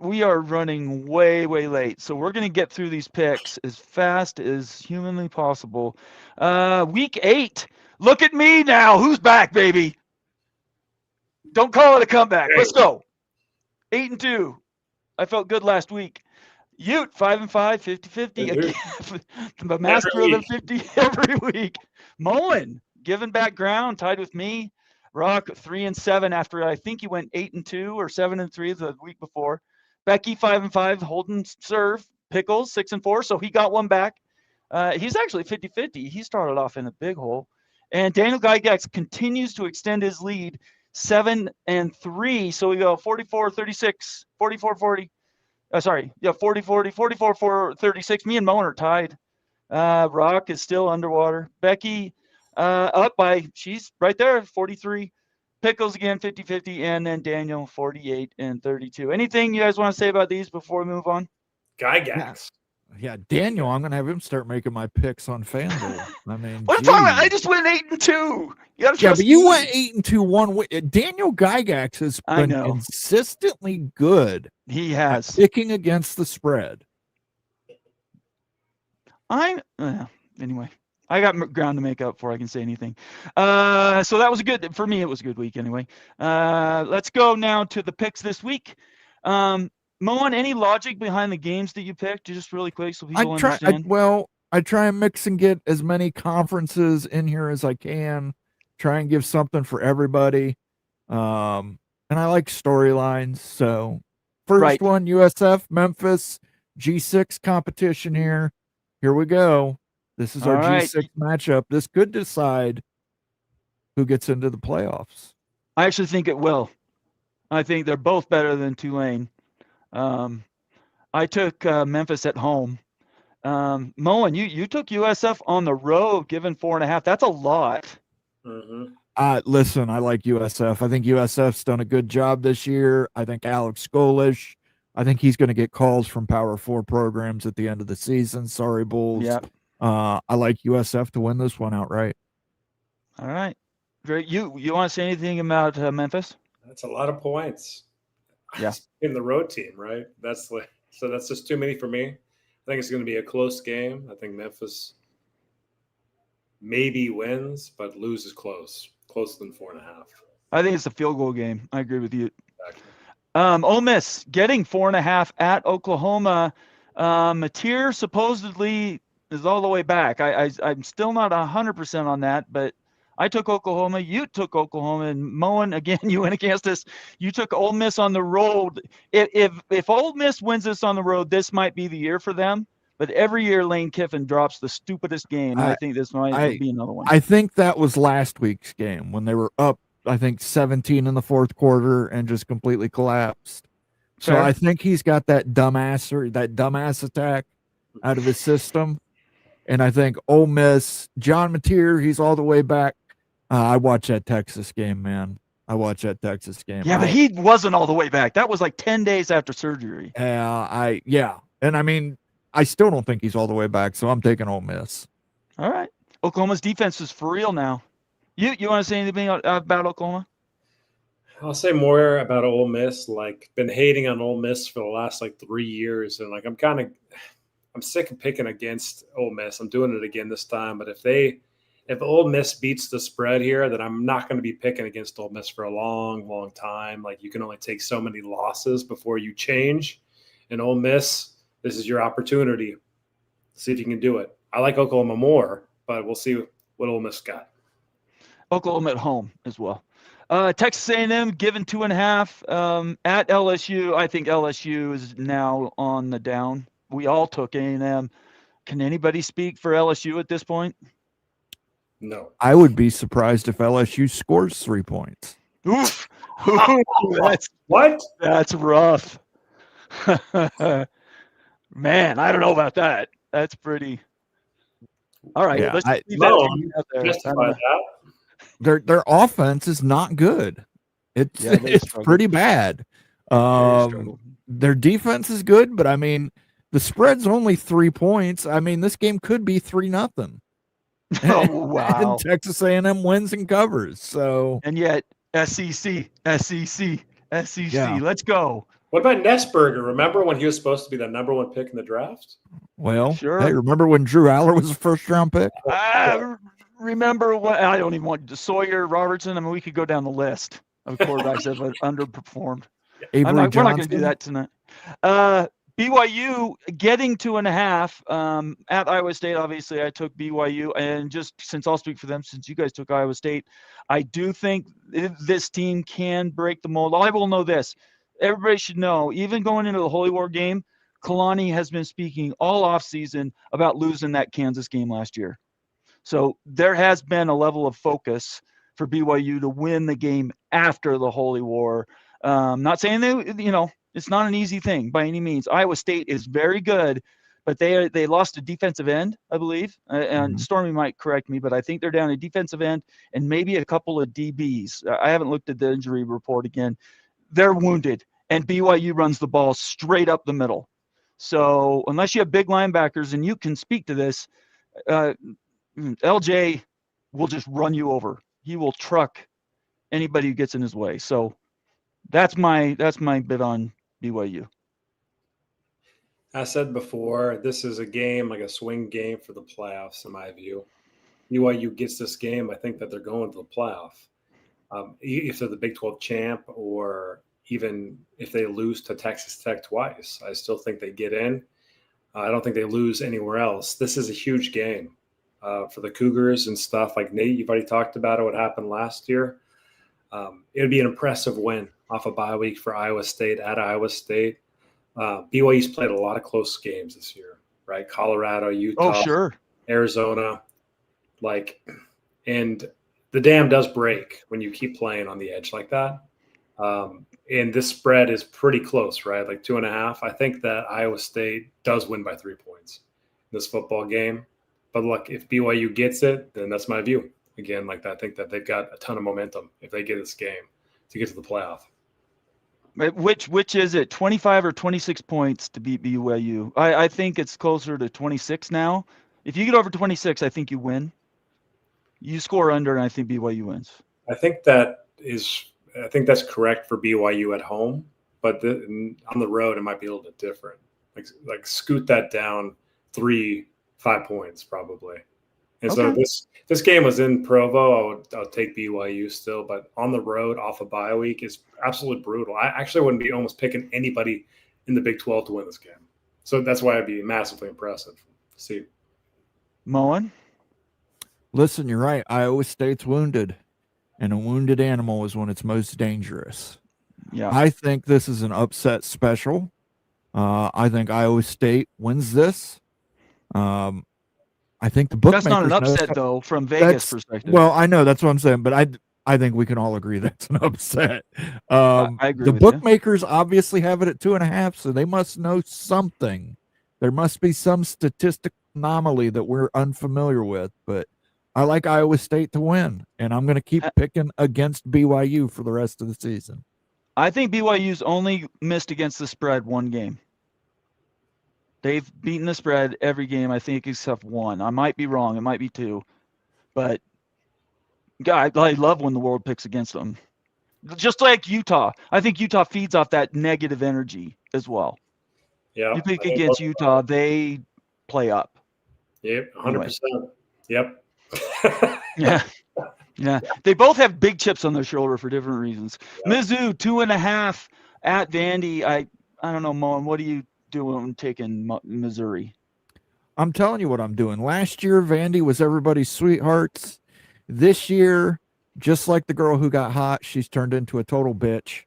We are running way late, so we're going to get through these picks as fast as humanly possible. Week 8. Look at me now. Who's back, baby? Don't call it a comeback. Let's go. 8-2. I felt good last week. Ute 5-5, 50-50. The master of the 50 every week. Mullen giving back ground, tied with me. Rock 3-7 after I think he went 8-2 or 7-3 the week before. Becky 5-5 holding serve. Pickles 6-4, so he got one back. He's actually 50-50. He started off in a big hole. And Daniel Gygax continues to extend his lead 7-3. So we go 44-36, 44-40. 40-40, 44-36. Me and Moen are tied. Rock is still underwater. Becky up by, she's right there, 43. Pickles again, 50-50. And then Daniel, 48-32. Anything you guys want to say about these before we move on? Gygax. Yeah, Daniel, I'm going to have him start making my picks on FanDuel. I mean, what about, I just went 8-2. Yeah, but you went 8-2 one week. Daniel Gygax has been consistently good. He has. Picking against the spread. Anyway, I got ground to make up before I can say anything. So that was good. For me, it was a good week anyway. Let's go now to the picks this week. Moen, any logic behind the games that you picked? Just really quick so people understand. I try and mix and get as many conferences in here as I can. Try and give something for everybody. And I like storylines. So first one, USF, Memphis, G6 competition here. Here we go. This is our G6 matchup. This could decide who gets into the playoffs. I actually think it will. I think they're both better than Tulane. I took Memphis at home. Moen, you took USF on the road, given 4.5. That's a lot. Mm-hmm. Listen, I like USF. I think USF's done a good job this year. I think Alex Skolish, I think he's going to get calls from Power 4 programs at the end of the season. Sorry, Bulls. Yeah. I like USF to win this one outright. All right. Great. You want to say anything about Memphis? That's a lot of points. Yeah. In the road team, right? That's just too many for me. I think it's going to be a close game. I think Memphis maybe wins, but loses closer than 4.5. I think it's a field goal game. I agree with you. Exactly. Ole Miss getting 4.5 at Oklahoma. Mateer supposedly is all the way back. I'm still not 100% on that, but I took Oklahoma. You took Oklahoma, and Moen, again, you went against us. You took Ole Miss on the road. If Ole Miss wins this on the road, this might be the year for them. But every year Lane Kiffin drops the stupidest game. I think this might be another one. I think that was last week's game when they were up, I think 17 in the fourth quarter and just completely collapsed. So Fair. I think he's got that dumbass attack out of his system. And I think Ole Miss, John Mateer, he's all the way back. I watched that Texas game, man. Yeah, but he wasn't all the way back. That was like 10 days after surgery. And I mean, I still don't think he's all the way back, so I'm taking Ole Miss. All right. Oklahoma's defense is for real now. You want to say anything about Oklahoma? I'll say more about Ole Miss. Like, been hating on Ole Miss for the last 3 years, and like I'm sick of picking against Ole Miss. I'm doing it again this time. But if Ole Miss beats the spread here, then I'm not going to be picking against Ole Miss for a long, long time. Like, you can only take so many losses before you change. And Ole Miss, this is your opportunity. See if you can do it. I like Oklahoma more, but we'll see what Ole Miss got. Oklahoma at home as well. Texas A&M given 2.5 at LSU. I think LSU is now on the down. We all took A&M. Can anybody speak for LSU at this point? No. I would be surprised if LSU scores 3 points. Oof. That's rough. Man, I don't know about that. That's pretty. All right, Yeah, let's leave justify that. Their offense is not good. It's pretty bad. Their defense is good, but I mean, the spread's only 3 points. I mean, this game could be 3-0. Oh, wow. And Texas A&M wins and covers. So, and yet SEC. Yeah. Let's go. What about Nessberger? Remember when he was supposed to be the number 1 pick in the draft? Well, Sure. Hey, remember when Drew Aller was a first-round pick? Remember what? I don't even want Sawyer, Robertson. I mean, we could go down the list of quarterbacks that have underperformed. We're not going to do that tonight. BYU getting 2.5 at Iowa State. Obviously, I took BYU, and just since I'll speak for them, since you guys took Iowa State, I do think this team can break the mold. I will know this. Everybody should know, even going into the Holy War game, Kalani has been speaking all offseason about losing that Kansas game last year. So there has been a level of focus for BYU to win the game after the Holy War. Not saying it's not an easy thing by any means. Iowa State is very good, but they lost a defensive end, I believe. And Stormy might correct me, but I think they're down a defensive end and maybe a couple of DBs. I haven't looked at the injury report again. They're wounded, and BYU runs the ball straight up the middle. So unless you have big linebackers, and you can speak to this, LJ will just run you over. He will truck anybody who gets in his way. So that's my bit on BYU. I said before, this is a game, like a swing game for the playoffs, in my view. BYU gets this game, I think that they're going to the playoff. If they're the Big 12 champ, or even if they lose to Texas Tech twice, I still think they get in. I don't think they lose anywhere else. This is a huge game for the Cougars and stuff. Like Nate, you've already talked about it, what happened last year. It would be an impressive win off a bye week for Iowa State at Iowa State. BYU's played a lot of close games this year, right? Colorado, Utah, Arizona. And the dam does break when you keep playing on the edge like that. And this spread is pretty close, right? Like 2.5. I think that Iowa State does win by 3 points in this football game. But look, if BYU gets it, then that's my view. Again, I think that they've got a ton of momentum if they get this game to get to the playoff. Which is it, 25 or 26 points to beat BYU? I think it's closer to 26 now. If you get over 26, I think you win. You score under, and I think BYU wins. I think that's correct for BYU at home, but on the road it might be a little bit different. Like scoot that down 3-5 points probably. And so this game was in Provo. I'll take BYU still, but on the road off a bye week is absolutely brutal. I actually wouldn't be almost picking anybody in the Big 12 to win this game. So that's why I'd be massively impressive. See, Moen? Listen, you're right. Iowa State's wounded, and a wounded animal is when it's most dangerous. Yeah. I think this is an upset special. I think Iowa State wins this. I think the bookmakers. That's not an upset, though, from Vegas perspective. Well, I know that's what I'm saying, but I think we can all agree that's an upset. I agree the with you. bookmakers obviously have it at 2.5, so they must know something. There must be some statistical anomaly that we're unfamiliar with, but I like Iowa State to win, and I'm going to keep picking against BYU for the rest of the season. I think BYU's only missed against the spread one game. They've beaten the spread every game, I think, except one. I might be wrong. It might be two. But, God, I love when the world picks against them. Just like Utah. I think Utah feeds off that negative energy as well. Yeah. You pick against Utah, they play up. Yep, 100%. Yep. Yeah. Yeah. They both have big chips on their shoulder for different reasons. Yeah. Mizzou, 2.5 at Vandy. I don't know, Moen, what are you doing taking Missouri? I'm telling you what I'm doing. Last year, Vandy was everybody's sweethearts. This year, just like the girl who got hot, she's turned into a total bitch.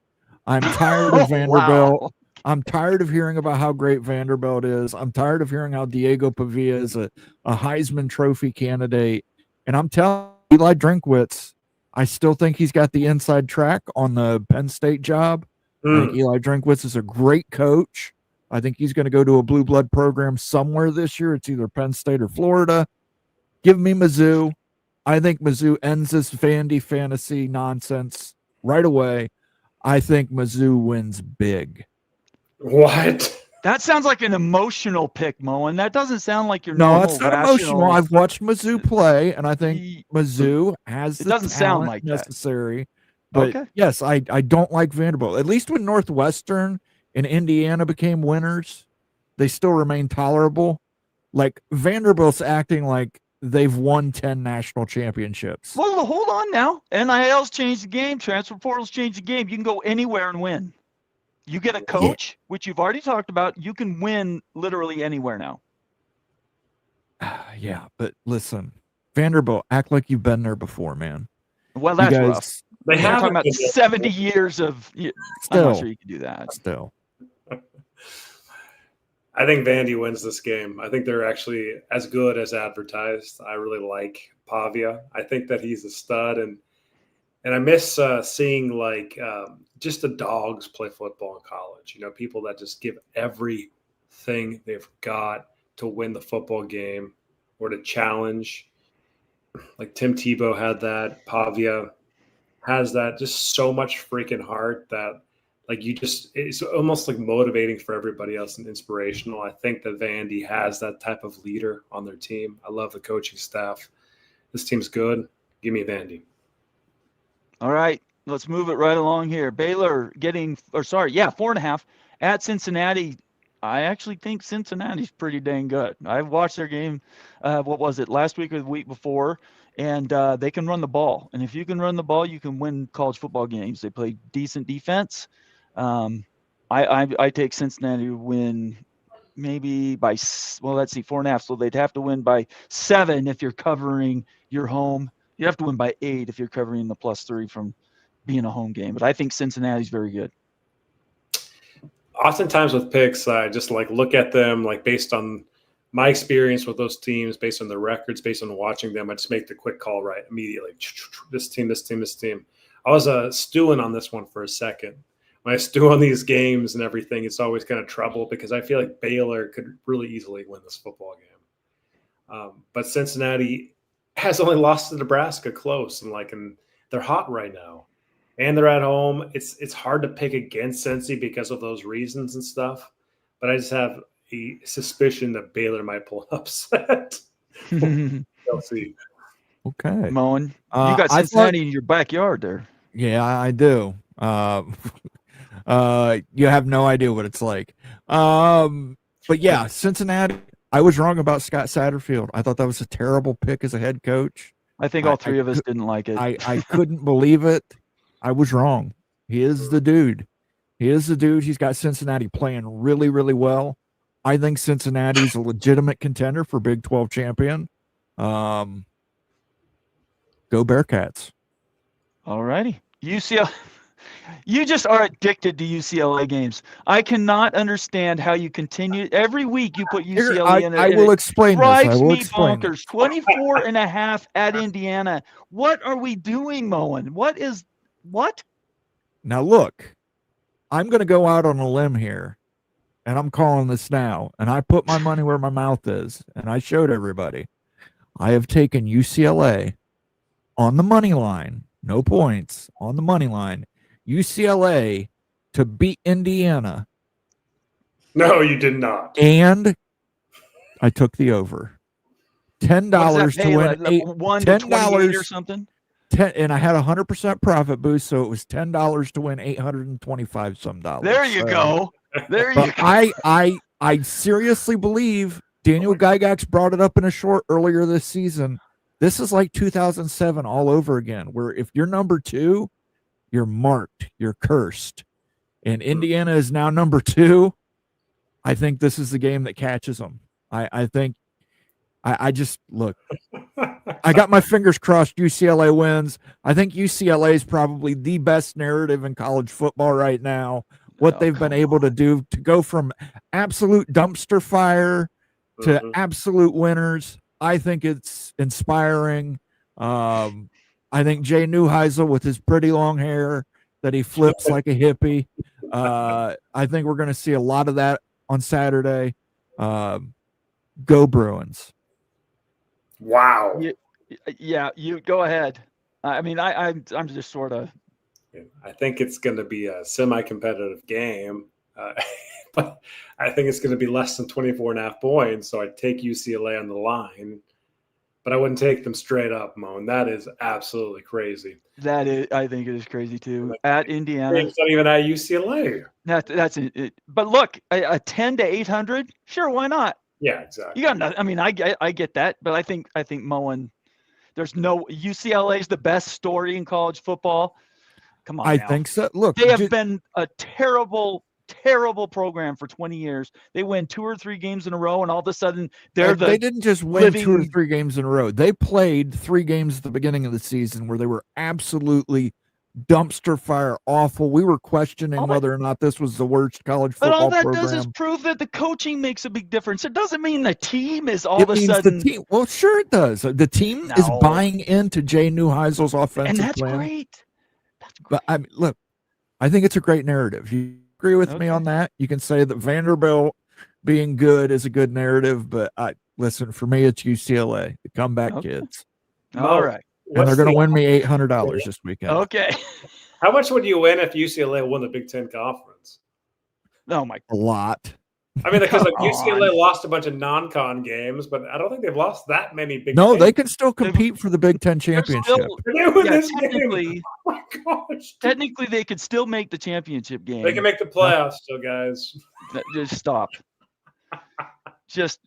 I'm tired of Vanderbilt. Wow. I'm tired of hearing about how great Vanderbilt is. I'm tired of hearing how Diego Pavia is a Heisman Trophy candidate. And I'm telling you, Eli Drinkwitz, I still think he's got the inside track on the Penn State job. I think Eli Drinkwitz is a great coach. I think he's going to go to a blue blood program somewhere this year. It's either Penn State or Florida. Give me Mizzou. I think Mizzou ends this Vandy fantasy nonsense right away. I think Mizzou wins big. What? That sounds like an emotional pick, Moen. That doesn't sound like your No, normal it's not rational. emotional. I've watched Mizzou play, and I think Mizzou has the doesn't sound talent like that. necessary. But Okay. yes, I don't like Vanderbilt. At least when Northwestern and Indiana became winners, they still remain tolerable. Like Vanderbilt's acting like they've won 10 national championships. Well, hold on now. NIL's changed the game. Transfer portal's changed the game. You can go anywhere and win. You get a coach, which you've already talked about. You can win literally anywhere now. Yeah, but listen, Vanderbilt, act like you've been there before, man. Well, that's guys- rough. They We're have talking about 70 years of. I'm Still. not sure you can do that. Still. I think Vandy wins this game. I think they're actually as good as advertised. I really like Pavia. I think that he's a stud, and I miss seeing like just the dogs play football in college. You know, people that just give everything they've got to win the football game or to challenge. Like Tim Tebow had that. Pavia has that. Just so much freaking heart that. Like it's almost like motivating for everybody else and inspirational. I think that Vandy has that type of leader on their team. I love the coaching staff. This team's good. Give me Vandy. All right, let's move it right along here. Baylor 4.5 at Cincinnati. I actually think Cincinnati's pretty dang good. I've watched their game. What was it, last week or the week before? And they can run the ball. And if you can run the ball, you can win college football games. They play decent defense. I take Cincinnati to win maybe by, let's see, 4.5. So they'd have to win by 7 if you're covering your home. You have to win by 8 if you're covering the +3 from being a home game. But I think Cincinnati's very good. Oftentimes with picks, I just like look at them like based on my experience with those teams, based on their records, based on watching them. I just make the quick call right immediately. This team. I was stewing on this one for a second. When I stew on these games and everything, it's always kind of trouble because I feel like Baylor could really easily win this football game. But Cincinnati has only lost to Nebraska close, and they're hot right now. And they're at home. It's hard to pick against Cincy because of those reasons and stuff. But I just have a suspicion that Baylor might pull an upset. We'll see. Okay. Moen, you got Cincinnati in your backyard there. Yeah, I do. You have no idea what it's like. But yeah, Cincinnati, I was wrong about Scott Satterfield. I thought that was a terrible pick as a head coach. I think all three of us didn't like it. I couldn't believe it. I was wrong. He is the dude. He's got Cincinnati playing really, really well. I think Cincinnati's a legitimate contender for Big 12 champion. Go Bearcats. All righty. UCLA. You just are addicted to UCLA games. I cannot understand how you continue. Every week you put UCLA in it. I will explain this. Drives me bonkers. 24.5 at Indiana. What are we doing, Moen? What? Now, look, I'm going to go out on a limb here, and I'm calling this now, and I put my money where my mouth is, and I showed everybody. I have taken UCLA on the money line, no points, on the money line, UCLA to beat Indiana. No, you did not. And I took the over. $10 to win $1 or something. And I had 100% profit boost, so it was $10 to win $825 some dollars. There you go. There you go. I seriously believe Daniel Gygax brought it up in a short earlier this season. This is like 2007 all over again, where if you're number 2, you're marked, you're cursed. And Indiana is now number 2. I think this is the game that catches them. I just look. I got my fingers crossed UCLA wins. I think UCLA is probably the best narrative in college football right now. What they've been able to do to go from absolute dumpster fire to absolute winners. I think it's inspiring. I think Jay Neuheisel with his pretty long hair that he flips like a hippie. I think we're going to see a lot of that on Saturday. Go Bruins. Wow. Yeah, you go ahead. I mean, I'm just sort of. I think it's going to be a semi-competitive game, but I think it's going to be less than 24.5 points. So I'd take UCLA on the line, but I wouldn't take them straight up, Moan. That is absolutely crazy. That is, I think it is crazy too. At Indiana, it's not even at UCLA. That's it. But look, a 10 to 800, sure, why not? Yeah, exactly. You got nothing. I mean, I get that, but I think Moen. There's no UCLA is the best story in college football. Come on, I think so. Look, they have been a terrible program for 20 years. They win 2 or 3 games in a row, and all of a sudden they didn't just win 2 or 3 games in a row. They played 3 games at the beginning of the season where they were absolutely dumpster fire awful. We were questioning whether or not this was the worst college football program. But all that does is prove that the coaching makes a big difference. It doesn't mean the team is all of a sudden. Well, sure it does. The team is buying into Jay Neuheisel's offensive and that's plan. Great. But I mean, look, I think it's a great narrative. You agree with me on that? You can say that Vanderbilt being good is a good narrative, but listen, for me, it's UCLA, the comeback kids. All right. And they're going to win me $800 this weekend. Okay. How much would you win if UCLA won the Big Ten Conference? Oh, my. A lot. I mean, because UCLA lost a bunch of non-con games, but I don't think they've lost that many Big No, Ten. they can still compete for the Big Ten championship. Technically, they could still make the championship game. They can make the playoffs still, guys. Just stop. Just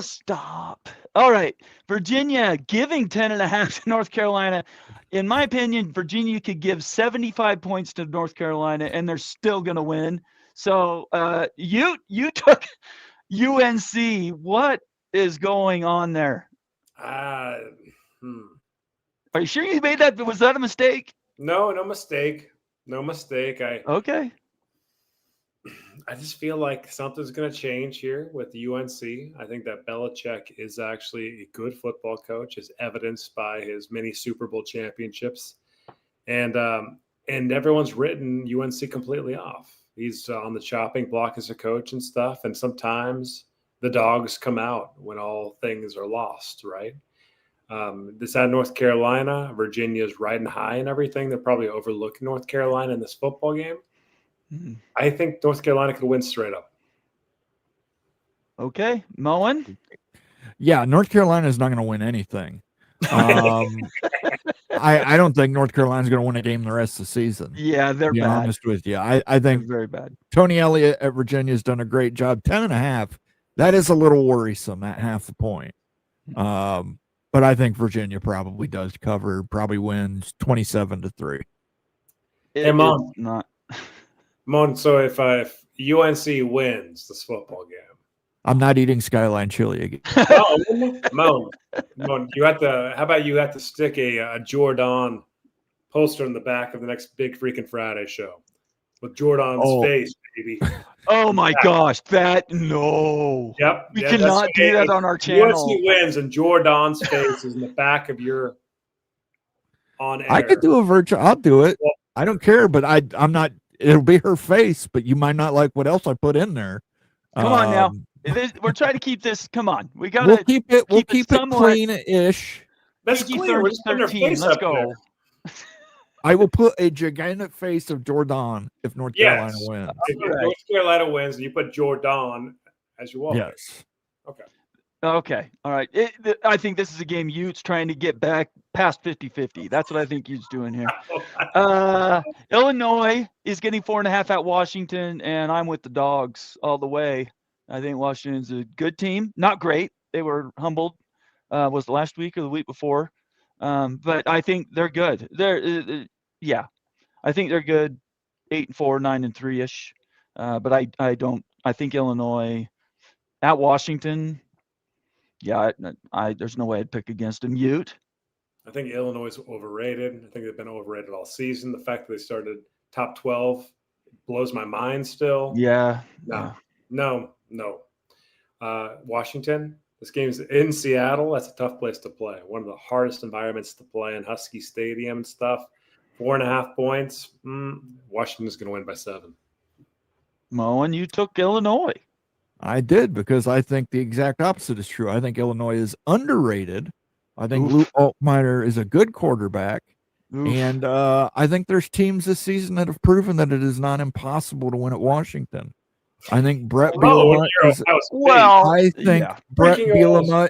stop. All right. Virginia giving 10.5 to North Carolina. In my opinion, Virginia could give 75 points to North Carolina, and they're still going to win. So you took UNC. What is going on there? Are you sure you made that? Was that a mistake? No mistake. Okay. I just feel like something's going to change here with UNC. I think that Belichick is actually a good football coach, as evidenced by his many Super Bowl championships. And everyone's written UNC completely off. He's on the chopping block as a coach and stuff. And sometimes the dogs come out when all things are lost, right? This at North Carolina, Virginia's riding high and everything. They're probably overlooking North Carolina in this football game. I think North Carolina could win straight up. Okay. Moen? Yeah, North Carolina is not going to win anything. I don't think North Carolina's going to win a game the rest of the season. Yeah, they're bad. To be honest with you. I think they're very bad. Tony Elliott at Virginia has done a great job. 10.5 That is a little worrisome, that half a point. But I think Virginia probably does cover, probably wins 27-3. Hey, Mom. It's not. Mon, so if UNC wins this football game, I'm not eating Skyline chili again. Mon, you have to. How about you have to stick a Jordan poster in the back of the next Big Freaking Friday show with Jordan's face, baby. Oh my gosh, no. Yep. We yeah, cannot do that on our channel. UNC wins and Jordan's face is in the back of your on air. I could do a virtual. I'll do it. I don't care, but I'm not. It'll be her face, but you might not like what else I put in there. Come on now. We're trying to keep this. Come on, we got to. We'll keep it. We'll keep it somewhat clean-ish. That's clean. We're just putting her face Let's up go. there. I will put a gigantic face of Jordan if North Carolina wins. If North Carolina wins, and you put Jordan as you walk. Yes. Okay. All right. I think this is a game Utes trying to get back past 50-50. That's what I think Utes doing here. Illinois is getting 4.5 at Washington, and I'm with the Dogs all the way. I think Washington's a good team. Not great. They were humbled. Was it last week or the week before? But I think they're good. I think they're good. 8-4, 9-3 ish. But I don't. I think Illinois at Washington. Yeah, there's no way I'd pick against them. Ute. I think Illinois is overrated. I think they've been overrated all season. The fact that they started top 12 blows my mind still. Yeah. No. Washington, this game's in Seattle. That's a tough place to play. One of the hardest environments to play in Husky Stadium and stuff. 4.5 points. Washington's going to win by 7. Moen, you took Illinois. I did, because I think the exact opposite is true. I think Illinois is underrated. I think Luke Altmaier is a good quarterback. And I think there's teams this season that have proven that it is not impossible to win at Washington. I think Brett Bielema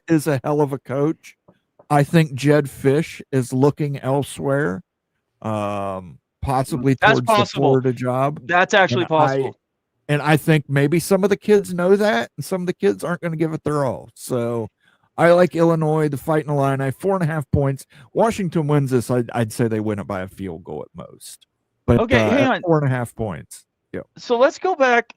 is a hell of a coach. I think Jed Fish is looking elsewhere, possibly towards the Florida job. That's actually possible. And I think maybe some of the kids know that, and some of the kids aren't going to give it their all. So I like Illinois, the Fighting Illini, 4.5 points. Washington wins this. I'd say they win it by a field goal at most. But okay, hang on. 4.5 points. Yeah. So let's go back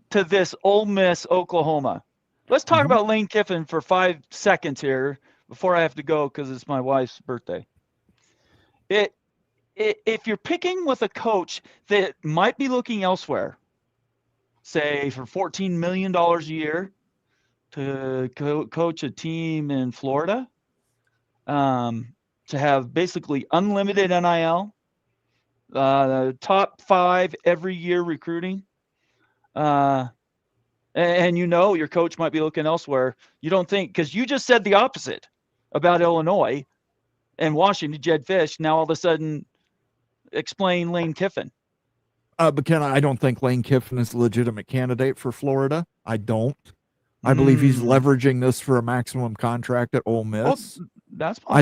to this Ole Miss, Oklahoma. Let's talk about Lane Kiffin for 5 seconds here before I have to go because it's my wife's birthday. If you're picking with a coach that might be looking elsewhere, say for $14 million a year to coach a team in Florida, to have basically unlimited NIL, top 5 every year recruiting, and your coach might be looking elsewhere. You don't think, because you just said the opposite about Illinois and Washington, Jed Fish. Now all of a sudden, explain Lane Kiffin. But Ken, I don't think Lane Kiffin is a legitimate candidate for Florida. I don't. I believe he's leveraging this for a maximum contract at Ole Miss. Well, that's possible.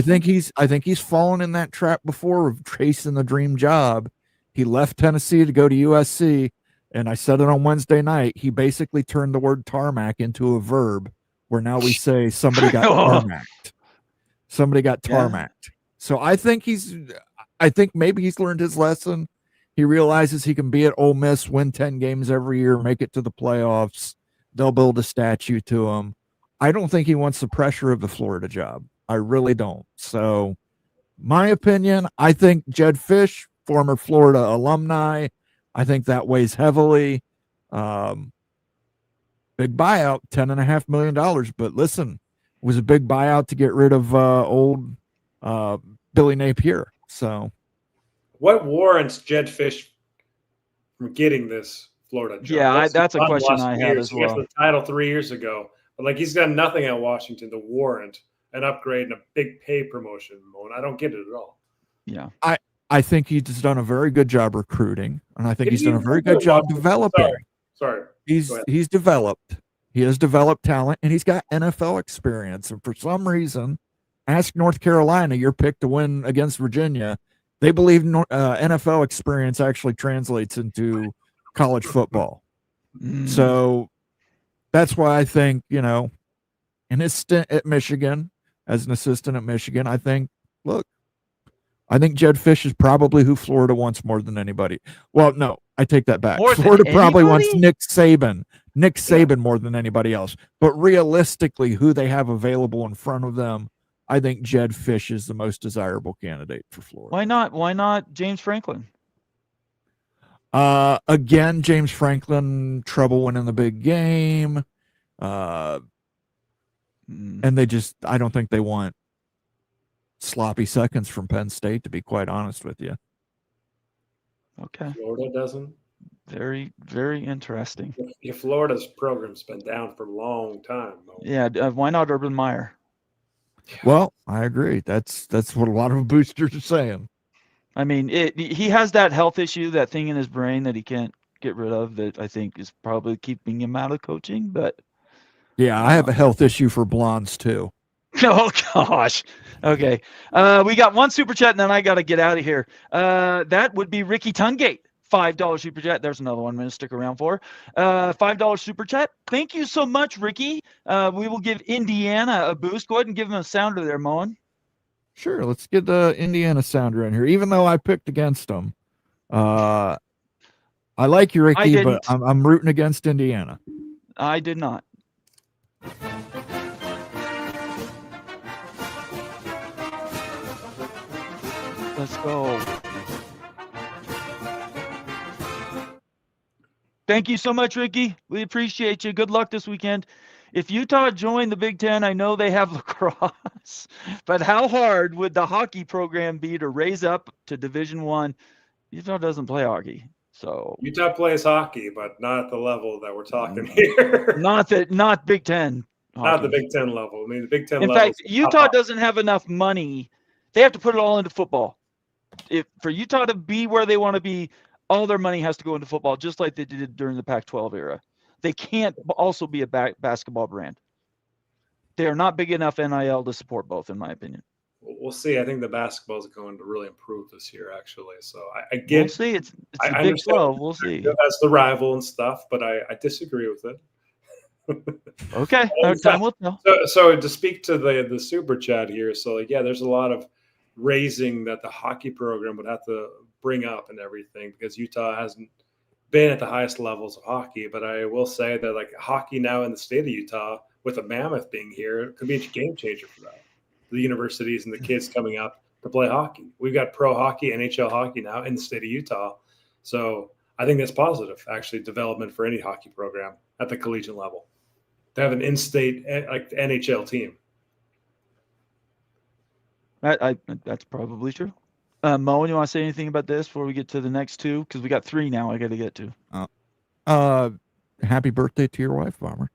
I think he's fallen in that trap before of chasing the dream job. He left Tennessee to go to USC, and I said it on Wednesday night. He basically turned the word tarmac into a verb, where now we say somebody got tarmacked. Somebody got tarmacked. So I think maybe he's learned his lesson. He realizes he can be at Ole Miss, win 10 games every year, make it to the playoffs. They'll build a statue to him. I don't think he wants the pressure of the Florida job. I really don't. So my opinion, I think Jed Fish, former Florida alumni, I think that weighs heavily. Big buyout, $10.5 million. But listen, it was a big buyout to get rid of old Billy Napier. So what warrants Jed Fish from getting this Florida job? Yeah, that's a question I had as well. He got the title 3 years ago, but he's done nothing at Washington to warrant an upgrade and a big pay promotion. And I don't get it at all. Yeah, I think he's done a very good job recruiting, and I think he's done a very good job developing. Sorry. He has developed talent, and he's got NFL experience. And for some reason, ask North Carolina, your pick to win against Virginia. They believe NFL experience actually translates into college football. So that's why I think, in his stint at Michigan, as an assistant at Michigan, I think Jedd Fisch is probably who Florida wants more than anybody. Well, no, I take that back. More than Florida probably wants anybody? Nick Saban more than anybody else. But realistically, who they have available in front of them, I think Jedd Fisch is the most desirable candidate for Florida. Why not? Why not James Franklin? Again, James Franklin, trouble winning the big game. And I don't think they want sloppy seconds from Penn State, to be quite honest with you. Okay. Florida doesn't. Very, very interesting. Florida's program's been down for a long time. Yeah. Why not Urban Meyer? Well, I agree. That's what a lot of boosters are saying. I mean, he has that health issue, that thing in his brain that he can't get rid of, that I think is probably keeping him out of coaching. But yeah, I have a health issue for blondes too. Oh gosh. Okay. We got one super chat, and then I got to get out of here. That would be Ricky Tungate. $5 super chat. There's another one I'm going to stick around for. $5 super chat. Thank you so much, Ricky. We will give Indiana a boost. Go ahead and give them a sounder there, Moen. Sure, let's get the Indiana sounder in here. Even though I picked against them, I like you, Ricky, but I'm rooting against Indiana. I did not. Let's go. Thank you so much, Ricky. We appreciate you. Good luck this weekend. If Utah joined the Big Ten, I know they have lacrosse, but how hard would the hockey program be to raise up to Division I? Utah doesn't play hockey, so Utah plays hockey, but not at the level that we're talking here. Not Big Ten. Hockey. Not the Big Ten level. I mean, the Big Ten. In fact, Utah doesn't have enough money. They have to put it all into football. For Utah to be where they want to be, all their money has to go into football, just like they did during the Pac-12 era. They can't also be a basketball brand. They are not big enough NIL to support both, in my opinion. We'll see. I think the basketball is going to really improve this year, actually. So I get. We'll see. It's a big flow. We'll see. That's the rival and stuff, but I disagree with it. Okay, time will tell. So to speak to the super chat here, so yeah, there's a lot of raising that the hockey program would have to bring up and everything, because Utah hasn't been at the highest levels of hockey. But I will say that like hockey now in the state of Utah, with a Mammoth being here, could be a game changer for that. The universities and the kids coming up to play hockey. We've got pro hockey, NHL hockey now in the state of Utah. So I think that's positive, actually, development for any hockey program at the collegiate level. To have an in-state like NHL team. That's probably true. Moen, you want to say anything about this before we get to the next two? Because we got three now I got to get to. Happy birthday to your wife, Bomber.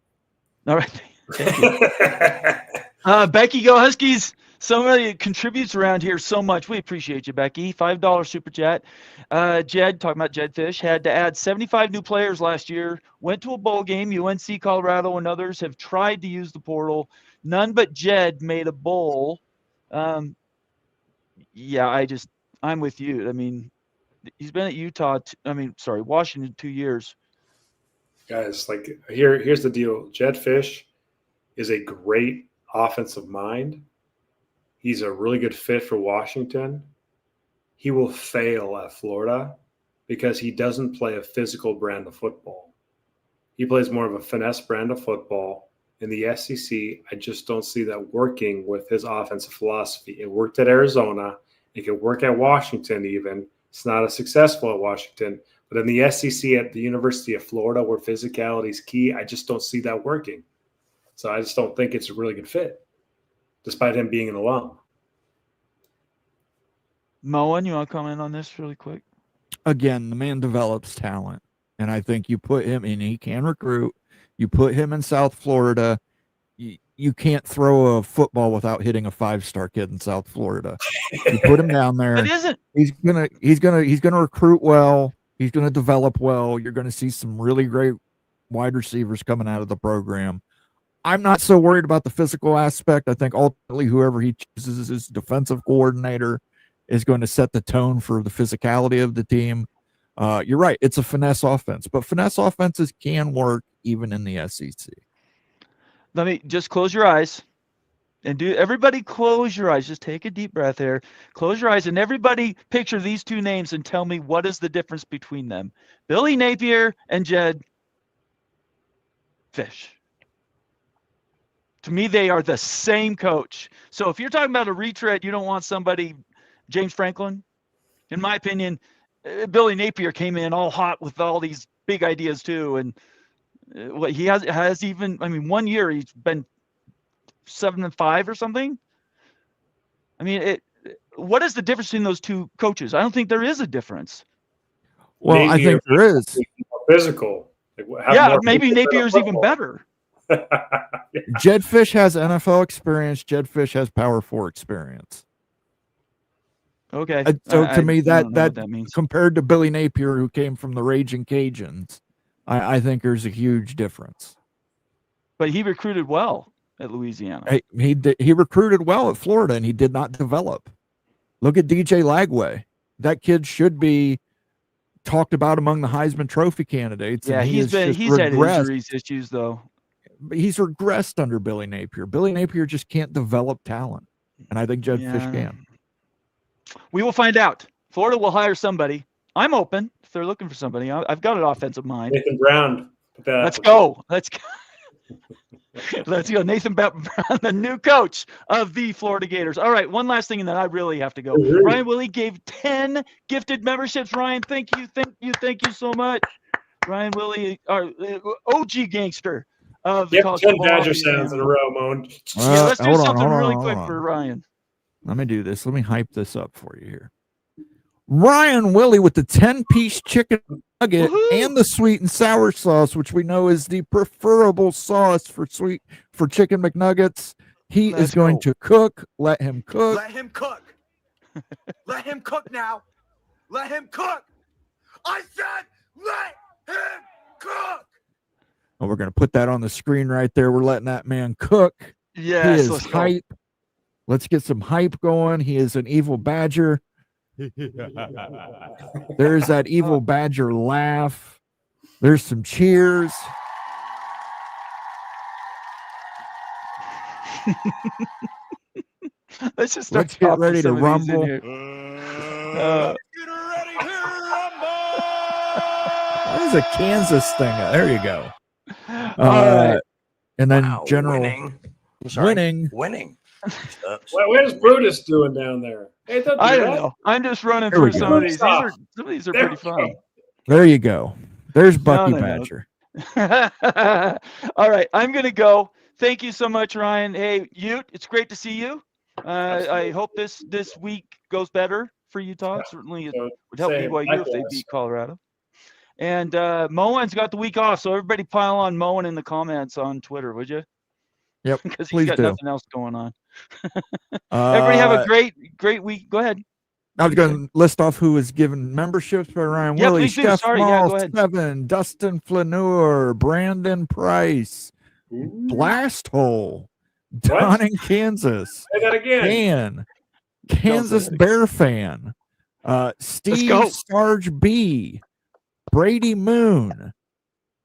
All right. Thank you. Becky, go Huskies. Somebody contributes around here so much. We appreciate you, Becky. $5 super chat. Jed, talking about Jedd Fisch, had to add 75 new players last year. Went to a bowl game. UNC, Colorado, and others have tried to use the portal. None but Jed made a bowl. Yeah, I'm with you. I mean, he's been at Washington 2 years. Guys, like here's the deal. Jedd Fisch is a great offensive mind. He's a really good fit for Washington. He will fail at Florida because he doesn't play a physical brand of football. He plays more of a finesse brand of football. In the SEC, I just don't see that working with his offensive philosophy. It worked at Arizona. It could work at Washington even. It's not as successful at Washington. But in the SEC at the University of Florida, where physicality is key, I just don't see that working. So I just don't think it's a really good fit, despite him being an alum. Moen, you want to comment on this really quick? Again, the man develops talent. And I think you put him in, he can recruit. You put him in South Florida. You can't throw a football without hitting a 5-star kid in South Florida. You put him down there. It isn't. He's gonna recruit well. He's gonna develop well. You're gonna see some really great wide receivers coming out of the program. I'm not so worried about the physical aspect. I think ultimately whoever he chooses as his defensive coordinator is going to set the tone for the physicality of the team. You're right. It's a finesse offense, but finesse offenses can work even in the SEC. let me just close your eyes and everybody close your eyes. Just take a deep breath here. Close your eyes and everybody picture these two names and tell me what is the difference between them. Billy Napier and Jedd Fisch. To me, they are the same coach. So if you're talking about a retread, you don't want somebody, James Franklin. In my opinion, Billy Napier came in all hot with all these big ideas too. And what he has even, I mean, 1 year he's been 7-5 or something. I mean, what is the difference between those two coaches? I don't think there is a difference. Well, I think there is. Physical. Yeah, maybe Napier's even better. Jedd Fisch has NFL experience. Jedd Fisch has Power 4 experience. Okay. So to me, that means. compared to Billy Napier, who came from the Raging Cajuns, I think there's a huge difference. But he recruited well at Louisiana. He recruited well at Florida, and he did not develop. Look at DJ Lagway. That kid should be talked about among the Heisman Trophy candidates. Yeah, he's had injuries issues though. But he's regressed under Billy Napier. Billy Napier just can't develop talent, and I think Jedd Fisch can. We will find out. Florida will hire somebody. I'm open if they're looking for somebody. I've got an offensive mind. Nathan Brown. Let's go. Let's go. Let's go. Nathan Brown, the new coach of the Florida Gators. All right, one last thing, and then I really have to go. Ryan Willie gave 10 gifted memberships. Ryan, thank you so much. Ryan Willie, our OG gangster of the college 10 Badger sounds in a row, Moan. Yeah, let's do something really quick for Ryan. Let me do this. Let me hype this up for you here. Ryan Willie with the 10-piece chicken nugget and the sweet and sour sauce, which we know is the preferable sauce for chicken McNuggets. He is going to cook. Let him cook. Let him cook. Let him cook now. Let him cook. I said let him cook. Oh, we're going to put that on the screen right there. We're letting that man cook. Yes, he is hype. Let's get some hype going. He is an evil badger. There's that evil badger laugh. There's some cheers. Let's get ready to rumble. Get ready to rumble. That is a Kansas thing. There you go. All right. And then General winning. Where's Brutus doing down there? Hey, I don't know. I'm just running through some of these. Some of these are pretty fun. There you go. There's Bucky Badger. All right. I'm going to go. Thank you so much, Ryan. Hey, Ute, it's great to see you. I hope this week goes better for Utah. Certainly it would help BYU if they beat Colorado. And Moen's got the week off, so everybody pile on Moen in the comments on Twitter, would you? Yep, because he's got nothing else going on. Everybody have a great week. Go ahead. I was going to list off who was given memberships by Ryan Willie, Steph Moll, Seven, Dustin Flaneur, Brandon Price, Blast Hole, Don in Kansas, Say that again. Kansas Bear fan, Steve Starge B, Brady Moon,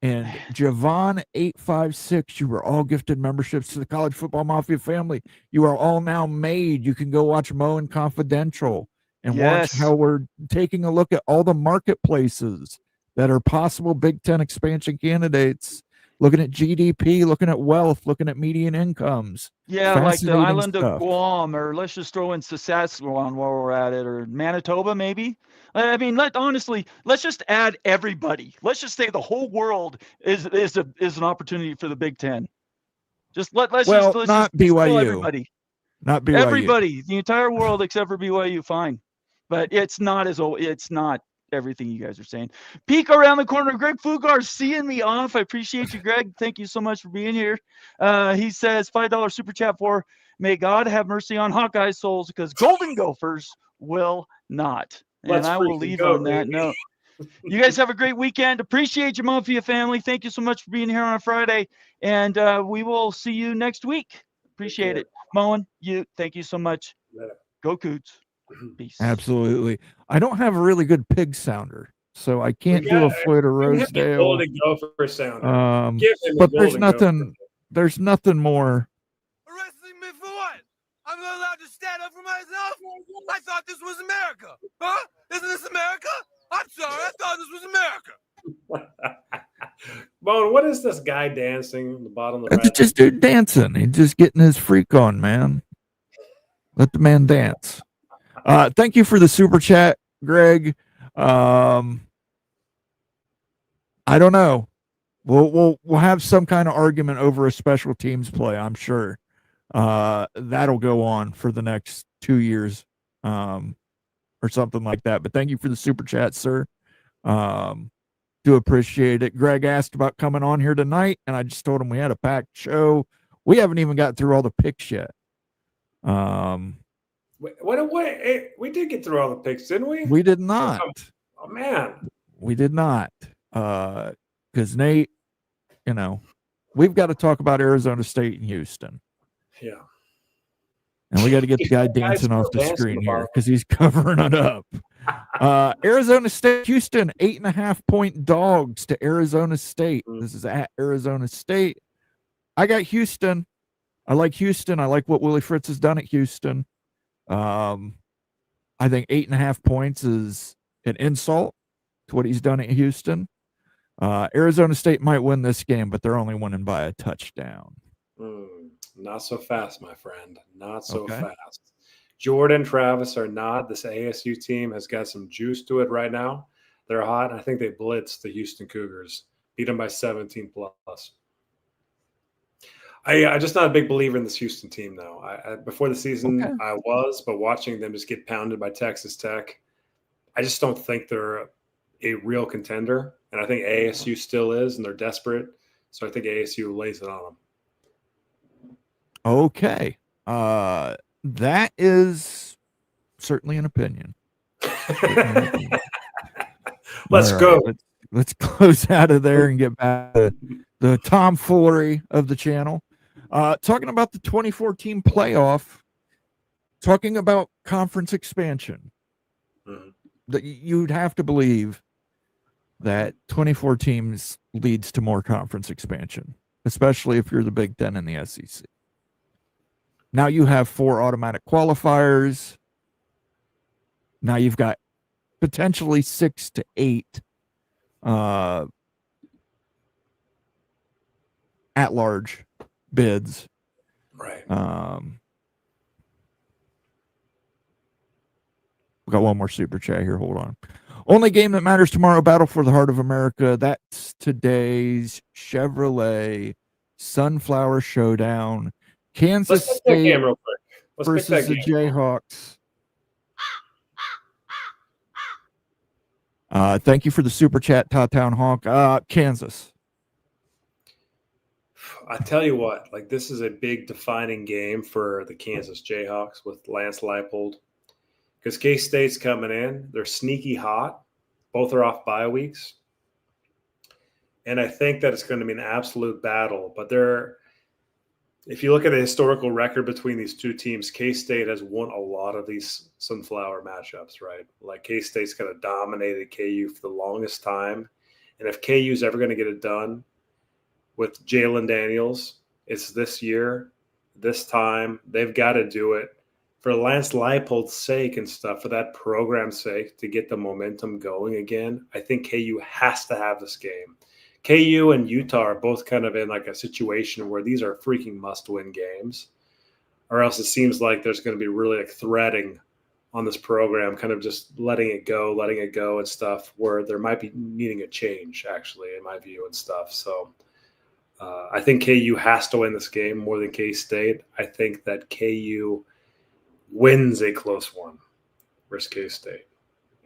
and Javon 856. You were all gifted memberships to the College Football Mafia family. You are all now made. You can go watch Moen Confidential and watch how we're taking a look at all the marketplaces that are possible Big Ten expansion candidates, looking at GDP, looking at wealth, looking at median incomes. Yeah, like the island of Guam, or let's just throw in Saskatchewan while we're at it, or Manitoba maybe. I mean, let's just add everybody. Let's just say the whole world is an opportunity for the Big Ten. Let's not just BYU. Everybody. Not BYU. Everybody, the entire world except for BYU, fine. But it's not everything you guys are saying. Peek around the corner. Greg Fugar seeing me off. I appreciate you, Greg. Thank you so much for being here. He says $5 super chat for may God have mercy on Hawkeye souls because Golden Gophers will not. And I will leave on that note. You guys have a great weekend. Appreciate you, Mafia family. Thank you so much for being here on a Friday. And we will see you next week. Appreciate it. Moen, thank you so much. Go Coots. Peace. Absolutely. I don't have a really good pig sounder, so I can't do a Floyd or Rosedale. Golden Gopher sound. But there's nothing. there's nothing more. Arresting me for what? I'm not allowed to stand up for myself? I thought this was America. Huh? Isn't this America? I'm sorry. I thought this was America. Bone, what is this guy dancing on the bottom of the It's right? just dude dancing. He's just getting his freak on, man. Let the man dance. Thank you for the super chat, Greg. I don't know. We'll have some kind of argument over a special teams play, I'm sure. That'll go on for the next 2 years, or something like that. But thank you for the super chat, sir. Do appreciate it. Greg asked about coming on here tonight, and I just told him we had a packed show. We haven't even got through all the picks yet. We did get through all the picks, didn't we? We did not. Oh man, We did not. Because Nate, we've got to talk about Arizona State and Houston. yeah. And we got to get the guy dancing off the screen here because he's covering it up. Arizona State, Houston, 8.5-point dogs to Arizona State. This is at Arizona State. I got Houston. I like Houston. I like what Willie Fritz has done at Houston. I think 8.5 points is an insult to what he's done at Houston. Arizona State might win this game, but they're only winning by a touchdown. Not so fast, my friend. Not so fast. Jordan, Travis are not. This ASU team has got some juice to it right now. They're hot. I think they blitzed the Houston Cougars, beat them by 17 plus. I'm just not a big believer in this Houston team, though. Before the season, I was, but watching them just get pounded by Texas Tech, I just don't think they're a real contender. And I think ASU still is, and they're desperate. So I think ASU lays it on them. Okay. That is certainly an opinion. Let's go. Let's close out of there and get back to the tomfoolery of the channel. Talking about the 2014 playoff, talking about conference expansion. That you'd have to believe that 24 teams leads to more conference expansion, especially if you're the Big Ten and the SEC. Now you have 4 automatic qualifiers. Now you've got potentially 6 to 8 at-large bids. Right. We got one more super chat here. Hold on. Only game that matters tomorrow, Battle for the Heart of America. That's today's Chevrolet Sunflower Showdown. Kansas State real quick. versus the Jayhawks. Thank you for the super chat, Town Hawk. Kansas. I tell you what, this is a big defining game for the Kansas Jayhawks with Lance Leipold. Because K-State's coming in. They're sneaky hot. Both are off bye weeks. And I think that it's going to be an absolute battle. But if you look at the historical record between these two teams, K-State has won a lot of these Sunflower matchups, right? K-State's kind of dominated KU for the longest time. And if KU's ever going to get it done with Jalen Daniels, it's this year, this time. They've got to do it for Lance Leipold's sake and stuff, for that program's sake, to get the momentum going again. I think KU has to have this game. KU and Utah are both kind of in a situation where these are freaking must-win games, or else it seems like there's going to be really threading on this program, kind of just letting it go and stuff, where there might be needing a change, actually, in my view and stuff. So I think KU has to win this game more than K-State. I think that KU wins a close one versus K-State.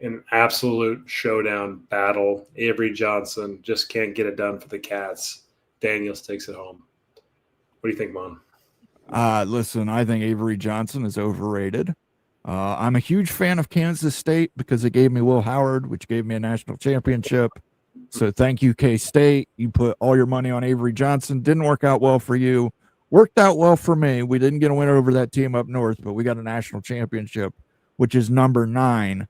An absolute showdown battle. Avery Johnson just can't get it done for the Cats. Daniels takes it home. What do you think, Mon? Listen, I think Avery Johnson is overrated. I'm a huge fan of Kansas State because it gave me Will Howard, which gave me a national championship. So thank you, K-State. You put all your money on Avery Johnson. Didn't work out well for you. Worked out well for me. We didn't get a win over that team up north, but we got a national championship, which is number 9.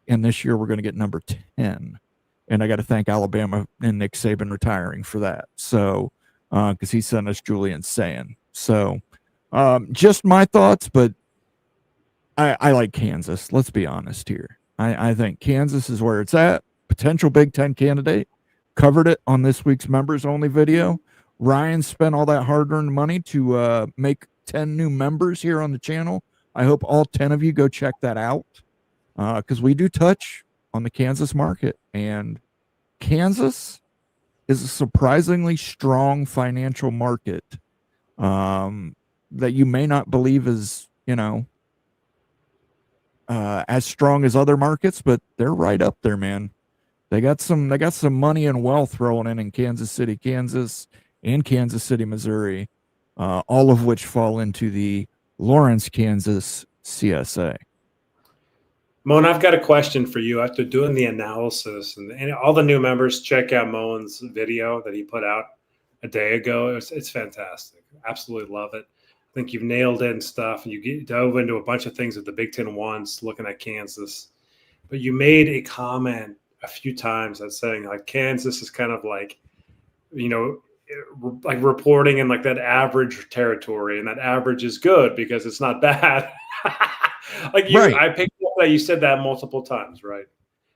And this year we're going to get number 10. And I got to thank Alabama and Nick Saban retiring for that. So because he sent us Julian's saying. So just my thoughts, but I like Kansas. Let's be honest here. I think Kansas is where it's at. Potential Big Ten candidate. Covered it on this week's members only video. Ryan spent all that hard-earned money to make 10 new members here on the channel. I hope all 10 of you go check that out, because we do touch on the Kansas market, and Kansas is a surprisingly strong financial market that you may not believe is, as strong as other markets, but they're right up there, man. They got some money and wealth rolling in Kansas City, Kansas, and Kansas City, Missouri, all of which fall into the Lawrence, Kansas CSA. Moan, I've got a question for you. After doing the analysis, and all the new members, check out Moan's video that he put out a day ago. It's fantastic. Absolutely love it. I think you've nailed it and stuff. And you dove into a bunch of things that the Big Ten wants, looking at Kansas. But you made a comment a few times that's saying like Kansas is kind of like, like reporting in like that average territory, and that average is good because it's not bad. Like you, right. I picked up that you said that multiple times, right?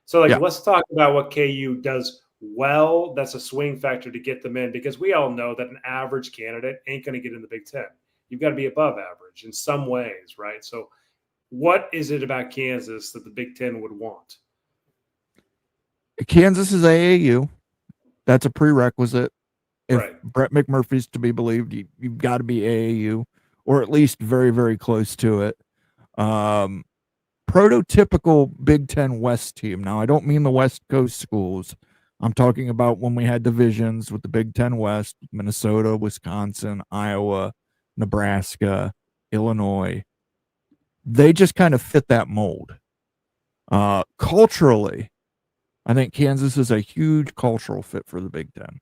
So like, let's talk about what KU does well. That's a swing factor to get them in, because we all know that an average candidate ain't going to get in the Big Ten. You've got to be above average in some ways, right? So what is it about Kansas that the Big Ten would want? Kansas is AAU. That's a prerequisite. If Brett McMurphy's to be believed, you've got to be AAU, or at least very, very close to it. Prototypical Big Ten West team. Now, I don't mean the West Coast schools. I'm talking about when we had divisions with the Big Ten West, Minnesota, Wisconsin, Iowa, Nebraska, Illinois. They just kind of fit that mold. Culturally, I think Kansas is a huge cultural fit for the Big Ten.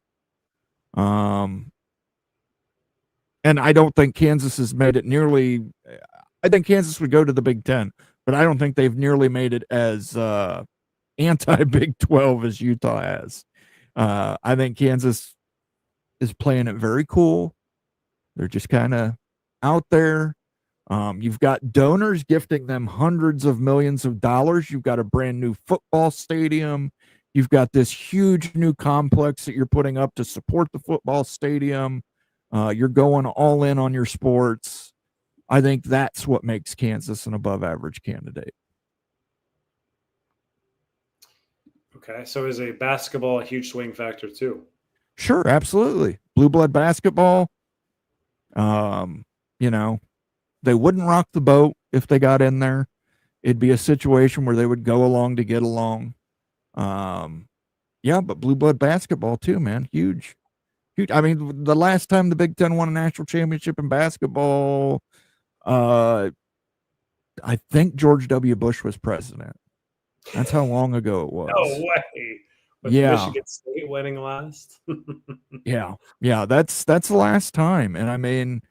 And I don't think Kansas has made it nearly. I think Kansas would go to the Big Ten, but I don't think they've nearly made it as anti-Big 12 as Utah has. I think Kansas is playing it very cool. They're just kind of out there. You've got donors gifting them hundreds of millions of dollars. You've got a brand new football stadium. You've got this huge new complex that you're putting up to support the football stadium. You're going all in on your sports. I think that's what makes Kansas an above average candidate. Okay, so is a basketball a huge swing factor too? Sure, absolutely. Blue blood basketball. They wouldn't rock the boat if they got in there. It'd be a situation where they would go along to get along. But blue blood basketball too, man. Huge. I mean, the last time the Big Ten won a national championship in basketball, I think George W. Bush was president. That's how long ago it was. No way. With Michigan State winning last. Yeah, that's the last time. And I mean,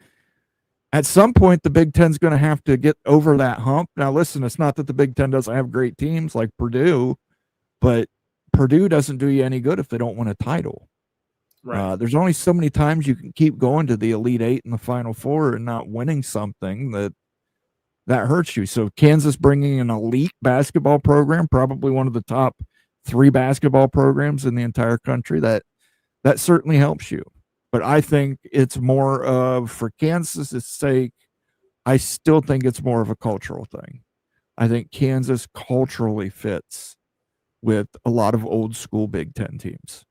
at some point, the Big Ten's going to have to get over that hump. Now, listen, it's not that the Big Ten doesn't have great teams like Purdue, but Purdue doesn't do you any good if they don't win a title. Right. There's only so many times you can keep going to the Elite Eight and the Final Four and not winning something that hurts you. So Kansas bringing an elite basketball program, probably one of the top 3 basketball programs in the entire country, that certainly helps you. But I think it's more of, for Kansas's sake, I still think it's more of a cultural thing. I think Kansas culturally fits with a lot of old school Big Ten teams.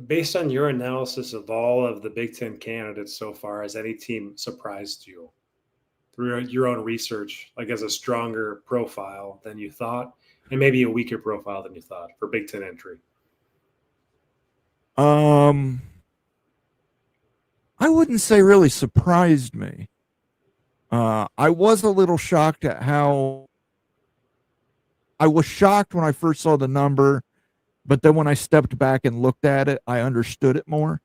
Based on your analysis of all of the Big Ten candidates so far, has any team surprised you through your own research, like as a stronger profile than you thought, and maybe a weaker profile than you thought for Big Ten entry? I wouldn't say really surprised me. I was a little shocked at how I was shocked when I first saw the number, but then when I stepped back and looked at it, I understood it more.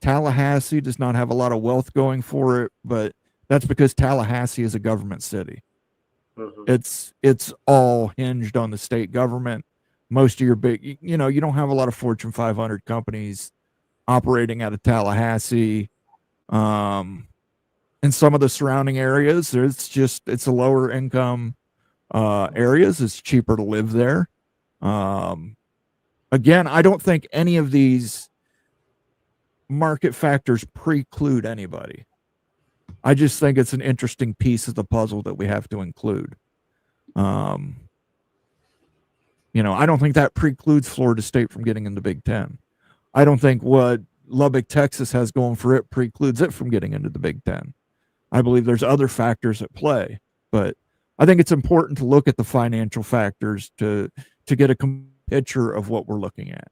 Tallahassee does not have a lot of wealth going for it, but that's because Tallahassee is a government city. Mm-hmm. It's all hinged on the state government. Most of your big, you don't have a lot of Fortune 500 companies operating out of Tallahassee, and some of the surrounding areas. It's a lower income areas. It's cheaper to live there. Again, I don't think any of these market factors preclude anybody. I just think it's an interesting piece of the puzzle that we have to include. I don't think that precludes Florida State from getting in the Big Ten. I don't think what Lubbock, Texas has going for it precludes it from getting into the Big Ten. I believe there's other factors at play, but I think it's important to look at the financial factors to get a picture of what we're looking at.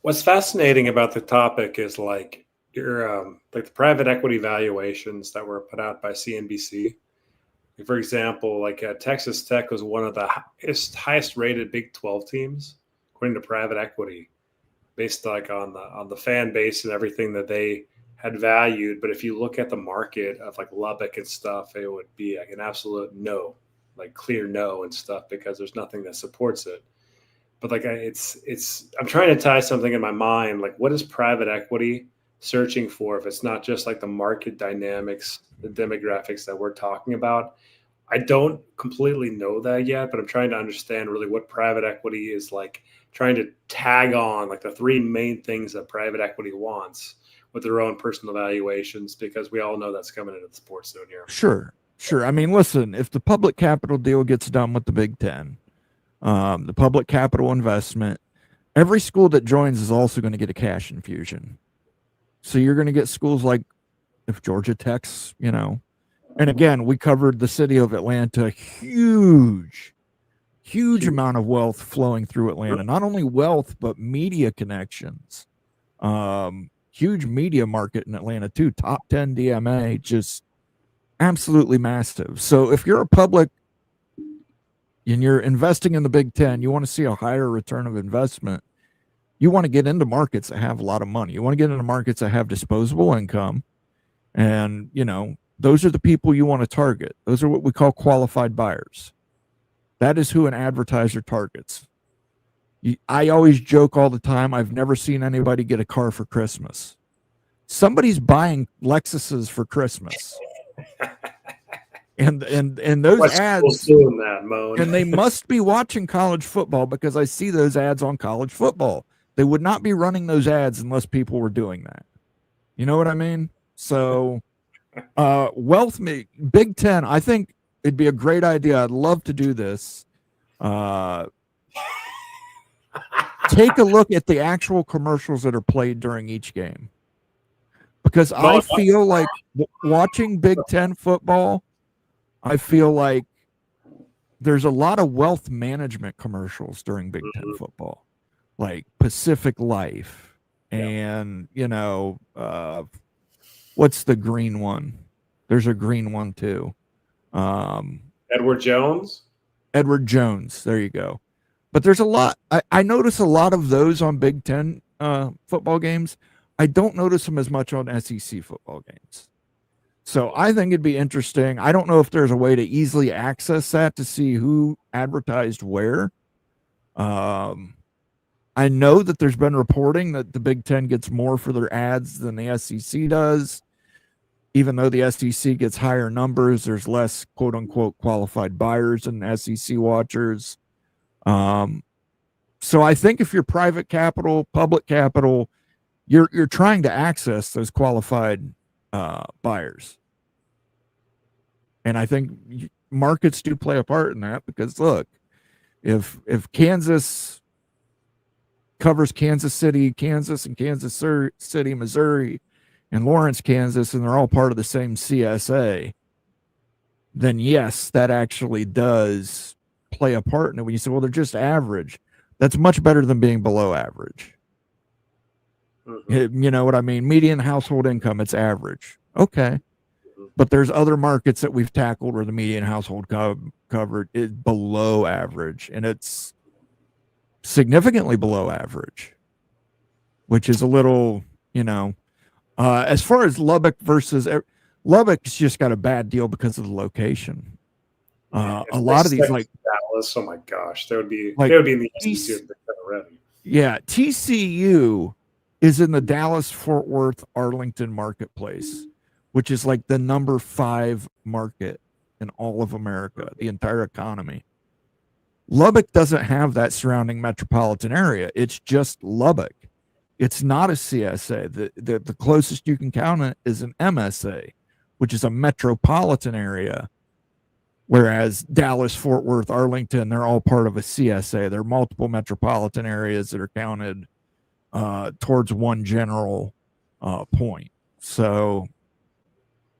What's fascinating about the topic is like your like the private equity valuations that were put out by CNBC. For example, like Texas Tech was one of the highest rated Big 12 teams according to private equity, based like on the fan base and everything that they had valued. But if you look at the market of like Lubbock and stuff, it would be like an absolute no, like clear no and stuff, because there's nothing that supports it. But like I'm trying to tie something in my mind, like what is private equity searching for if it's not just like the market dynamics, the demographics that we're talking about? I don't completely know that yet, but I'm trying to understand really what private equity is like trying to tag on, like the three main things that private equity wants with their own personal valuations, because we all know that's coming into the sports zone here. Sure. I mean, listen, if the public capital deal gets done with the Big Ten, the public capital investment, every school that joins is also going to get a cash infusion. So you're going to get schools like if Georgia Tech's, and again, we covered the city of Atlanta, huge amount of wealth flowing through Atlanta. Not only wealth, but media connections. Huge media market in Atlanta too. Top 10 DMA, just absolutely massive. So if you're a public and you're investing in the Big Ten, you want to see a higher return of investment. You want to get into markets that have a lot of money. You want to get into markets that have disposable income. And, those are the people you want to target. Those are what we call qualified buyers. That is who an advertiser targets. I always joke all the time, I've never seen anybody get a car for Christmas. Somebody's buying Lexuses for Christmas. And those What's ads doing that, Moan? And they must be watching college football, because I see those ads on college football. They would not be running those ads unless people were doing that. You know what I mean? So Big Ten, I think it'd be a great idea. I'd love to do this. Take a look at the actual commercials that are played during each game, because I feel like watching Big Ten football, I feel like there's a lot of wealth management commercials during Big Ten football, like Pacific Life and, what's the green one? There's a green one too. Edward Jones. There you go. But there's a lot. I notice a lot of those on Big Ten football games. I don't notice them as much on SEC football games. So I think it'd be interesting. I don't know if there's a way to easily access that to see who advertised where. I know that there's been reporting that the Big Ten gets more for their ads than the SEC does. Even though the SEC gets higher numbers, there's less quote unquote qualified buyers and SEC watchers. So I think if you're private capital, public capital, you're trying to access those qualified buyers. And I think markets do play a part in that, because look, if Kansas covers Kansas City, Kansas, and Kansas City, Missouri, and Lawrence, Kansas, and they're all part of the same CSA, then yes, that actually does play a part in it. When you say, well, they're just average, that's much better than being below average. You know what I mean? Median household income, it's average. Okay. But there's other markets that we've tackled where the median household covered is below average, and it's significantly below average, which is a little, as far as Lubbock versus Lubbock's just got a bad deal because of the location. A lot of these, like Dallas, oh my gosh, they would be in the SEC already. Yeah, TCU is in the Dallas-Fort Worth Arlington marketplace, which is like the number 5 market in all of America, the entire economy. Lubbock doesn't have that surrounding metropolitan area. It's just Lubbock. It's not a CSA. The closest you can count it is an MSA, which is a metropolitan area. Whereas Dallas, Fort Worth, Arlington, they're all part of a CSA. There are multiple metropolitan areas that are counted towards one general point. So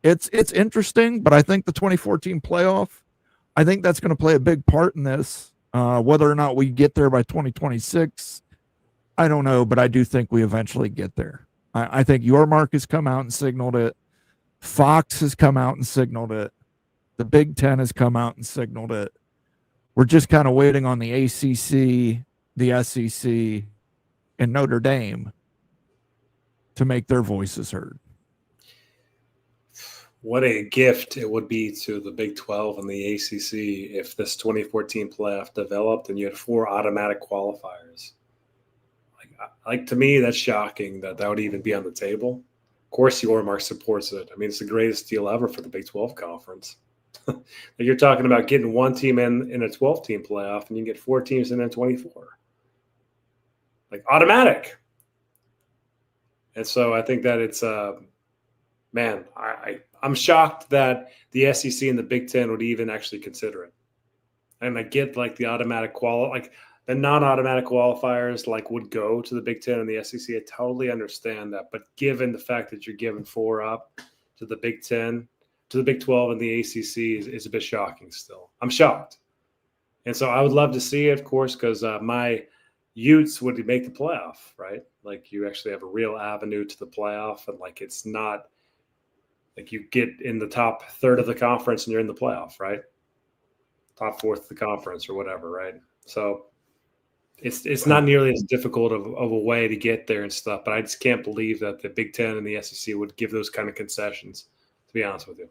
it's interesting, but I think the 2014 playoff, I think that's going to play a big part in this. Whether or not we get there by 2026, I don't know, but I do think we eventually get there. I think your mark has come out and signaled it. Fox has come out and signaled it. The Big Ten has come out and signaled it. We're just kind of waiting on the ACC, the SEC, and Notre Dame to make their voices heard. What a gift it would be to the Big 12 and the ACC if this 2014 playoff developed and you had 4 automatic qualifiers. Like to me, that's shocking that would even be on the table. Of course, Yormark supports it. I mean, it's the greatest deal ever for the Big 12 conference. You're talking about getting one team in a 12-team playoff, and you can get 4 teams in 24. Like automatic. And so I think that it's man, I'm shocked that the SEC and the Big Ten would even actually consider it. And I get like the automatic like the non-automatic qualifiers like would go to the Big Ten and the SEC. I totally understand that. But given the fact that you're giving 4 up to the Big Ten, to the Big 12 and the ACC is a bit shocking still. I'm shocked. And so I would love to see it, of course, because my Utes would make the playoff, right? Like you actually have a real avenue to the playoff, and like it's not like you get in the top third of the conference and you're in the playoff, right? Top fourth of the conference or whatever, right? So it's not nearly as difficult of a way to get there and stuff, but I just can't believe that the Big Ten and the SEC would give those kind of concessions, to be honest with you.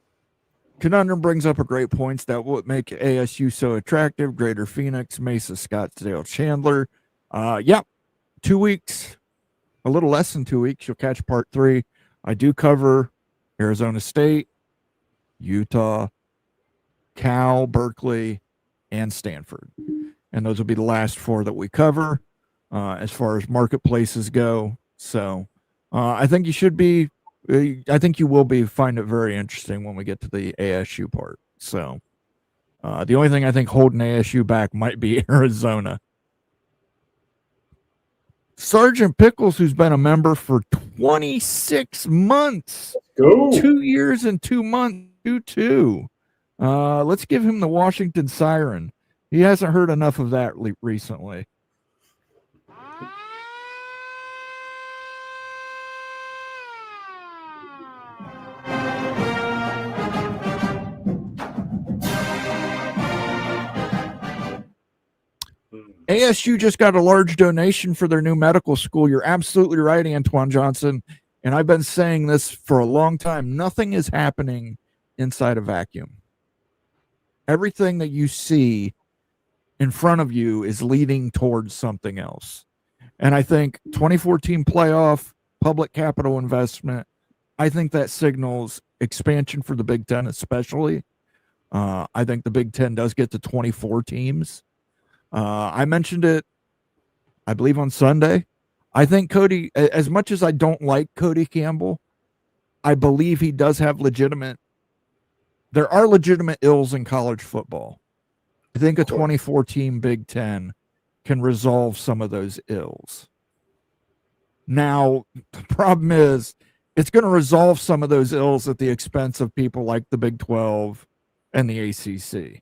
Conundrum brings up a great point that would make ASU so attractive. Greater Phoenix, Mesa, Scottsdale, Chandler. 2 weeks, a little less than 2 weeks. You'll catch part 3. I do cover Arizona State, Utah, Cal, Berkeley, and Stanford. And those will be the last 4 that we cover as far as marketplaces go. So I think you should be, I think you will find it very interesting when we get to the ASU part. So the only thing I think holding ASU back might be Arizona. Sergeant Pickles, who's been a member for 26 months, 2 years and 2 months, 2-2. Let's give him the Washington siren. He hasn't heard enough of that recently. ASU just got a large donation for their new medical school. You're absolutely right, Antoine Johnson. And I've been saying this for a long time. Nothing is happening inside a vacuum. Everything that you see in front of you is leading towards something else. And I think 2014 playoff, public capital investment, I think that signals expansion for the Big Ten especially. I think the Big Ten does get to 24 teams. I mentioned it, I believe, on Sunday. I think Cody, as much as I don't like Cody Campbell, I believe he does have there are legitimate ills in college football. I think a 24-team Big Ten can resolve some of those ills. Now, the problem is it's going to resolve some of those ills at the expense of people like the Big 12 and the ACC.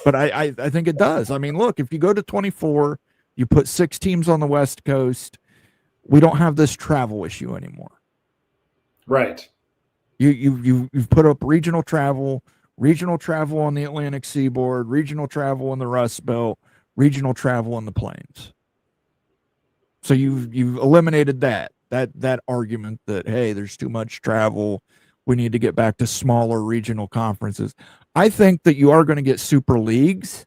But I think it does. I mean, look, if you go to 24, you put 6 teams on the West Coast, we don't have this travel issue anymore. Right. You've put up regional travel on the Atlantic Seaboard, regional travel in the Rust Belt, regional travel in the Plains. So you've eliminated that argument that, hey, there's too much travel. We need to get back to smaller regional conferences. I think that you are going to get super leagues,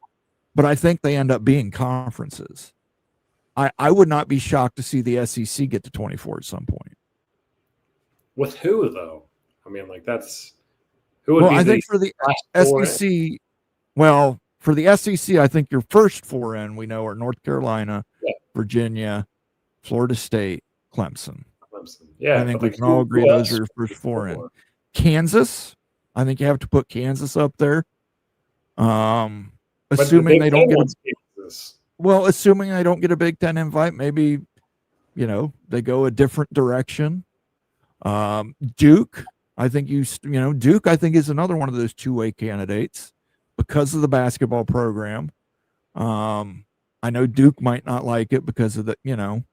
but I think they end up being conferences. I would not be shocked to see the SEC get to 24 at some point. With who though? I mean, like who would Well, be I the think for the last four in? SEC, well, for the SEC, I think your first four in we know are North Carolina, Yeah. Virginia, Florida State, Clemson. Clemson. Yeah, I think but we like, can all who agree those else are your would first be four in. four? Kansas, I think you have to put Kansas up there. But the Assuming Big they don't Ten get a wants Kansas. well, assuming I don't get a Big Ten invite, maybe they go a different direction. Duke, I think Duke, I think is another one of those two-way candidates because of the basketball program. I know Duke might not like it because of the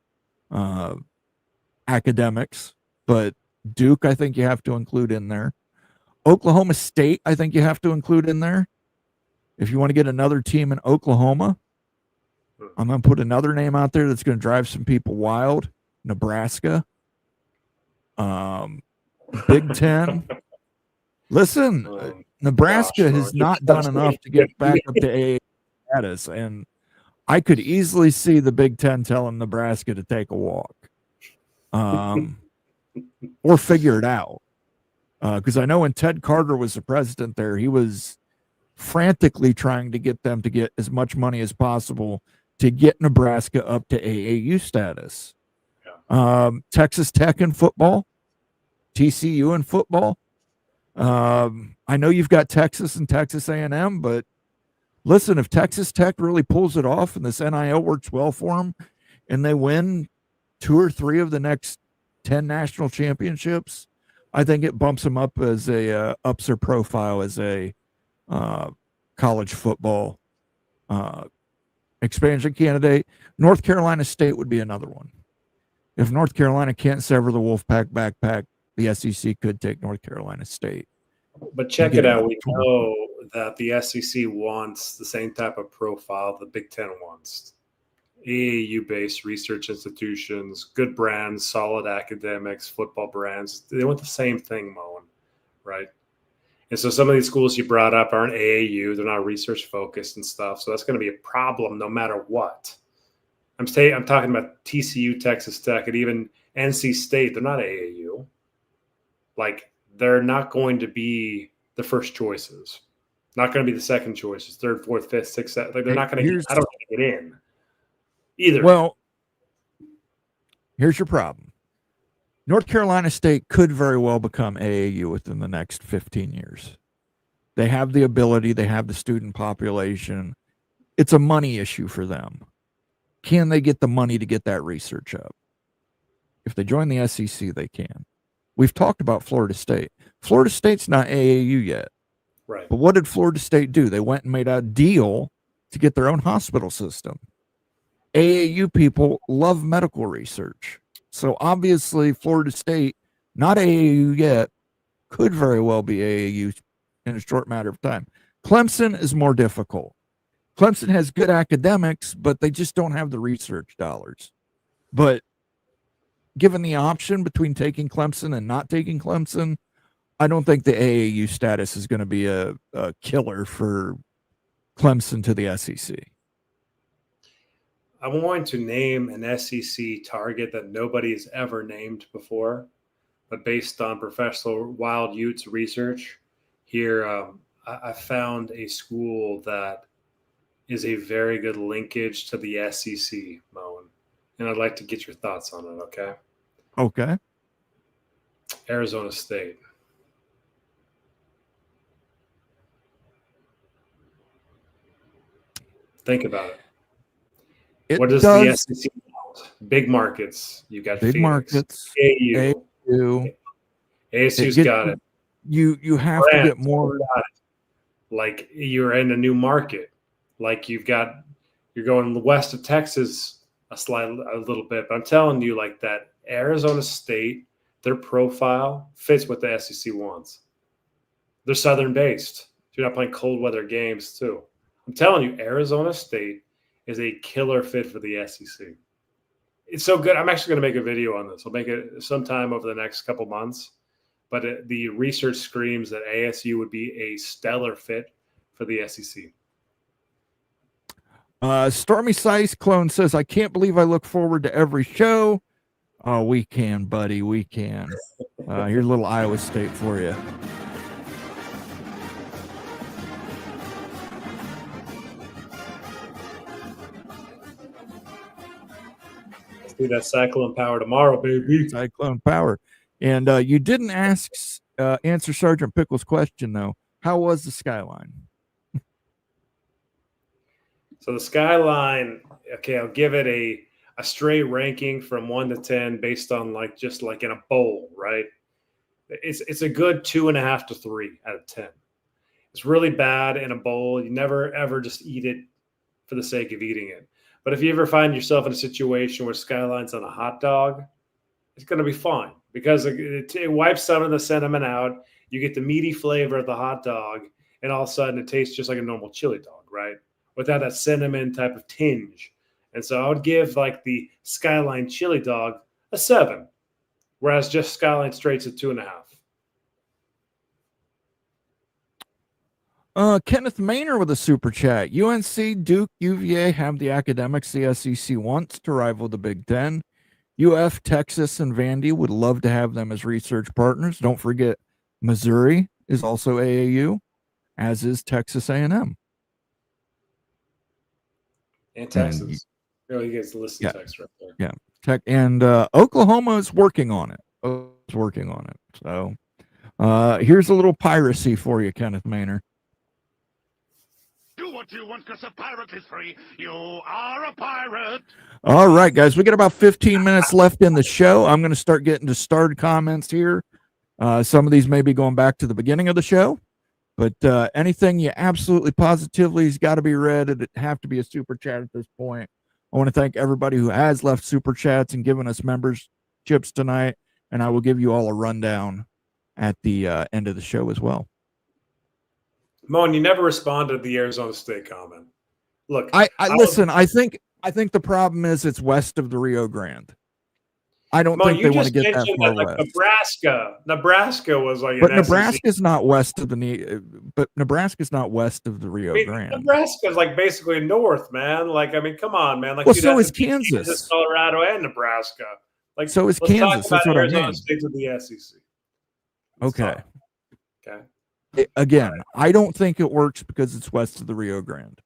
academics, but Duke, I think you have to include in there. Oklahoma State, I think you have to include in there. If you want to get another team in Oklahoma, I'm going to put another name out there that's going to drive some people wild. Nebraska. Big Ten. Listen, Nebraska has not done enough to get back up to AA status, and I could easily see the Big Ten telling Nebraska to take a walk, or figure it out. Because I know when Ted Carter was the president there, he was frantically trying to get them to get as much money as possible to get Nebraska up to AAU status. Texas Tech in football, TCU in football. I know you've got Texas and Texas A&M, but listen, if Texas Tech really pulls it off and this NIL works well for them and they win 2 or 3 of the next 10 national championships, I think it bumps them up as ups their profile as a college football expansion candidate. North Carolina State would be another one. If North Carolina can't sever the Wolfpack backpack, the SEC could take North Carolina State. But check it out. We know that the SEC wants the same type of profile the Big Ten wants. AAU-based research institutions, good brands, solid academics, football brands. They want the same thing, Moen, right? And so some of these schools you brought up aren't AAU. They're not research-focused and stuff. So that's going to be a problem no matter what. I'm talking about TCU, Texas Tech, and even NC State. They're not AAU. Like, they're not going to be the first choices. Not going to be the second choices, third, fourth, fifth, sixth. Like, they're not going to get. I don't think get in either. Well, here's your problem. North Carolina State could very well become AAU within the next 15 years. They have the ability. They have the student population. It's a money issue for them. Can they get the money to get that research up? If they join the SEC, they can. We've talked about Florida State. Florida State's not AAU yet. Right. But what did Florida State do? They went and made a deal to get their own hospital system. AAU people love medical research. So obviously Florida State, not AAU yet, could very well be AAU in a short matter of time. Clemson is more difficult. Clemson has good academics, but they just don't have the research dollars. But given the option between taking Clemson and not taking Clemson, I don't think the AAU status is going to be a killer for Clemson to the SEC. I'm going to name an SEC target that nobody has ever named before, but based on Professor Wild Utes research here, I found a school that is a very good linkage to the SEC, Moen, and I'd like to get your thoughts on it, okay? Okay. Arizona State. Think about it. What does the SEC want? Big markets. You got big Phoenix, markets. AAU. ASU's got it. You have to get more. Like you're in a new market. Like you're going west of Texas a little bit. But I'm telling you, like that Arizona State, their profile fits what the SEC wants. They're Southern based. So you're not playing cold weather games too. I'm telling you, Arizona State is a killer fit for the SEC. It's so good. I'm actually going to make a video on this. I'll make it sometime over the next couple months. But the research screams that ASU would be a stellar fit for the SEC. Stormy Sice Clone says, I can't believe I look forward to every show. Oh, we can, buddy. We can. Here's a little Iowa State for you. Let's do that Cyclone Power tomorrow, baby. Cyclone Power. And you didn't answer Sergeant Pickle's question, though. How was the Skyline? So the Skyline, okay, I'll give it a straight ranking from 1 to 10 based on just like in a bowl, right? It's a good 2.5 to 3 out of 10. It's really bad in a bowl. You never ever just eat it for the sake of eating it. But if you ever find yourself in a situation where Skyline's on a hot dog, it's going to be fine because it wipes some of the sentiment out. You get the meaty flavor of the hot dog, and all of a sudden it tastes just like a normal chili dog, right? Without that cinnamon type of tinge. And so I would give like the Skyline chili dog a 7, whereas just Skyline Straight's a 2.5. Kenneth Maynor with a super chat. UNC, Duke, UVA have the academics the SEC wants to rival the Big Ten. UF, Texas, and Vandy would love to have them as research partners. Don't forget, Missouri is also AAU, as is Texas A&M. And Texas. You guys listen to Texas right there. Yeah. And Oklahoma is working on it. So here's a little piracy for you, Kenneth Maynor. Do what you want because a pirate is free. You are a pirate. All right, guys. We got about 15 minutes left in the show. I'm going to start getting to starred comments here. Some of these may be going back to the beginning of the show. But anything you absolutely positively has got to be read. It'd have to be a super chat at this point. I want to thank everybody who has left super chats and given us memberships tonight. And I will give you all a rundown at the end of the show as well. Moan, you never responded to the Arizona State comment. Look, I listen. I think the problem is it's west of the Rio Grande. I don't think they want to get that far west. Nebraska was like, but Nebraska's not west of the Rio Grande. Nebraska's like basically north, man. Like, I mean, come on, man. Like, well, so is Kansas, Colorado, and Nebraska. Like, so is Kansas. That's what Arizona I mean. State with the SEC. Okay. Okay. Again, I don't think it works because it's west of the Rio Grande.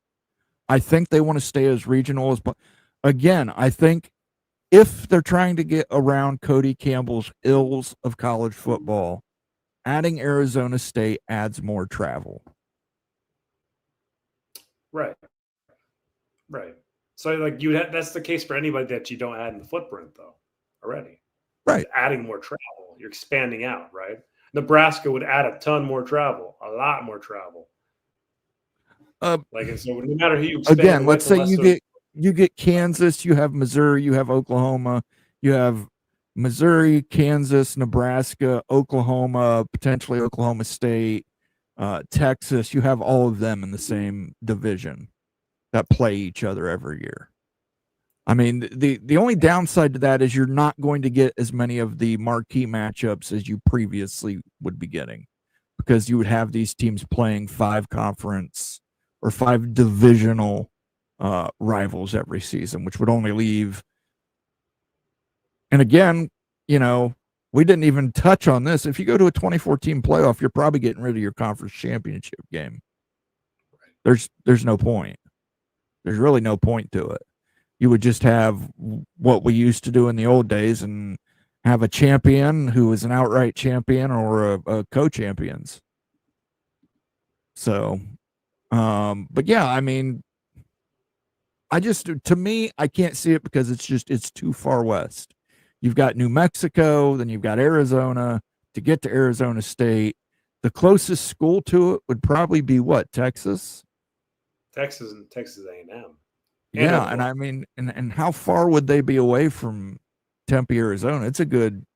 I think they want to stay as regional as. Again, I think if they're trying to get around Cody Campbell's ills of college football, adding Arizona State adds more travel. Right. So, like, that's the case for anybody that you don't add in the footprint, though, already. Right. It's adding more travel. You're expanding out, right? Nebraska would add a ton more travel, a lot more travel. And so no matter who you expand again, let's say you get Kansas, you have Missouri, you have Oklahoma, you have Missouri, Kansas, Nebraska, Oklahoma, potentially Oklahoma State, Texas. You have all of them in the same division that play each other every year. I mean, the only downside to that is you're not going to get as many of the marquee matchups as you previously would be getting, because you would have these teams playing 5 conference or 5 divisional rivals every season, which would only leave. And again, you know, we didn't even touch on this. If you go to a 24-team playoff, you're probably getting rid of your conference championship game. There's no point. There's really no point to it. You would just have what we used to do in the old days and have a champion who is an outright champion or a co-champions. So, but yeah, I mean, to me, I can't see it because it's too far west. You've got New Mexico, then you've got Arizona. To get to Arizona State, the closest school to it would probably be what, Texas? Texas and Texas A&M. Yeah, and I mean, and how far would they be away from Tempe, Arizona? It's a good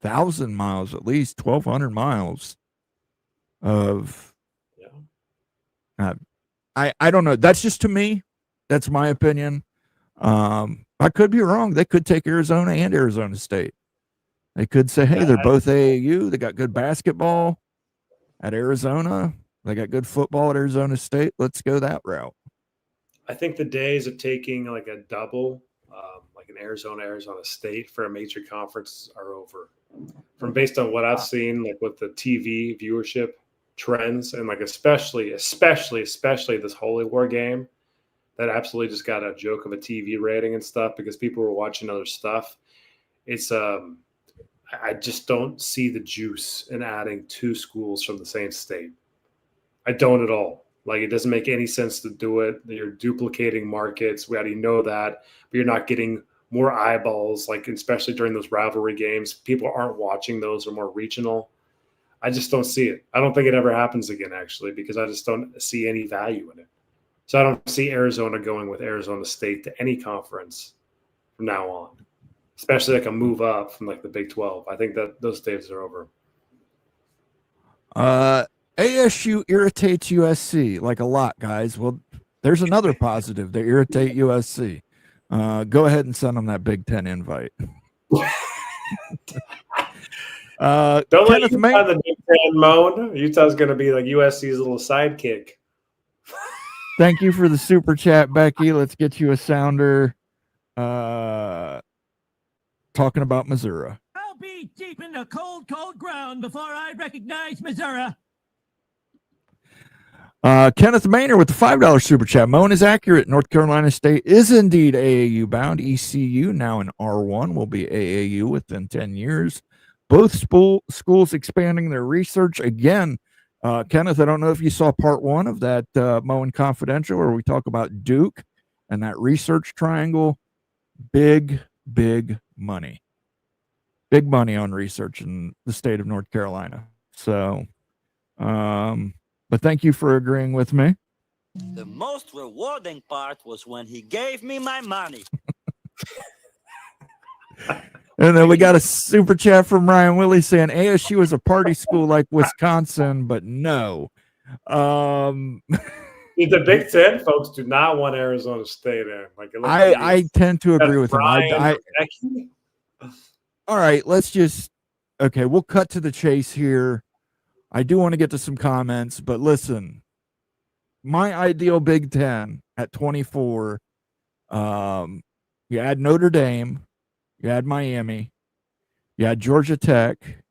1,000 miles, at least 1,200 miles of. Yeah. I don't know. That's just to me. That's my opinion. I could be wrong. They could take Arizona and Arizona State. They could say, hey, they're both AAU. They got good basketball at Arizona. They got good football at Arizona State. Let's go that route. I think the days of taking like a double, like an Arizona State for a major conference are over. From based on what I've seen, like with the TV viewership trends, and like especially this Holy War game, that absolutely just got a joke of a TV rating and stuff because people were watching other stuff. It's I just don't see the juice in adding 2 schools from the same state. I don't at all. Like, it doesn't make any sense to do it. You're duplicating markets. We already know that, but you're not getting more eyeballs, like especially during those rivalry games. People aren't watching those, are more regional. I just don't see it. I don't think it ever happens again, actually, because I just don't see any value in it. So I don't see Arizona going with Arizona State to any conference from now on, especially like a move up from like the Big 12. I think that those days are over. ASU irritates USC like a lot, guys. Well, there's another positive. They irritate USC. Go ahead and send them that Big Ten invite. Don't let Utah the Big Ten moan. Utah's going to be like USC's little sidekick. Thank you for the super chat, Becky. Let's get you a sounder. Talking about Missouri. I'll be deep in the cold, cold ground before I recognize Missouri. Kenneth Maynard with the $5 super chat. Moan is accurate. North Carolina State is indeed AAU bound. ECU, now in R1, will be AAU within 10 years. Both schools expanding their research. Again, Kenneth, I don't know if you saw part 1 of that Moan Confidential, where we talk about Duke and that research triangle. Big money. Big money on research in the state of North Carolina. So, but thank you for agreeing with me. The most rewarding part was when he gave me my money. And then we got a super chat from Ryan Willie saying ASU is a party school like Wisconsin, but no. The Big Ten folks do not want Arizona State in. Like, I tend to agree with him. All right, we'll cut to the chase here. I do want to get to some comments, but listen, my ideal Big Ten at 24, you add Notre Dame, you add Miami, you add Georgia Tech,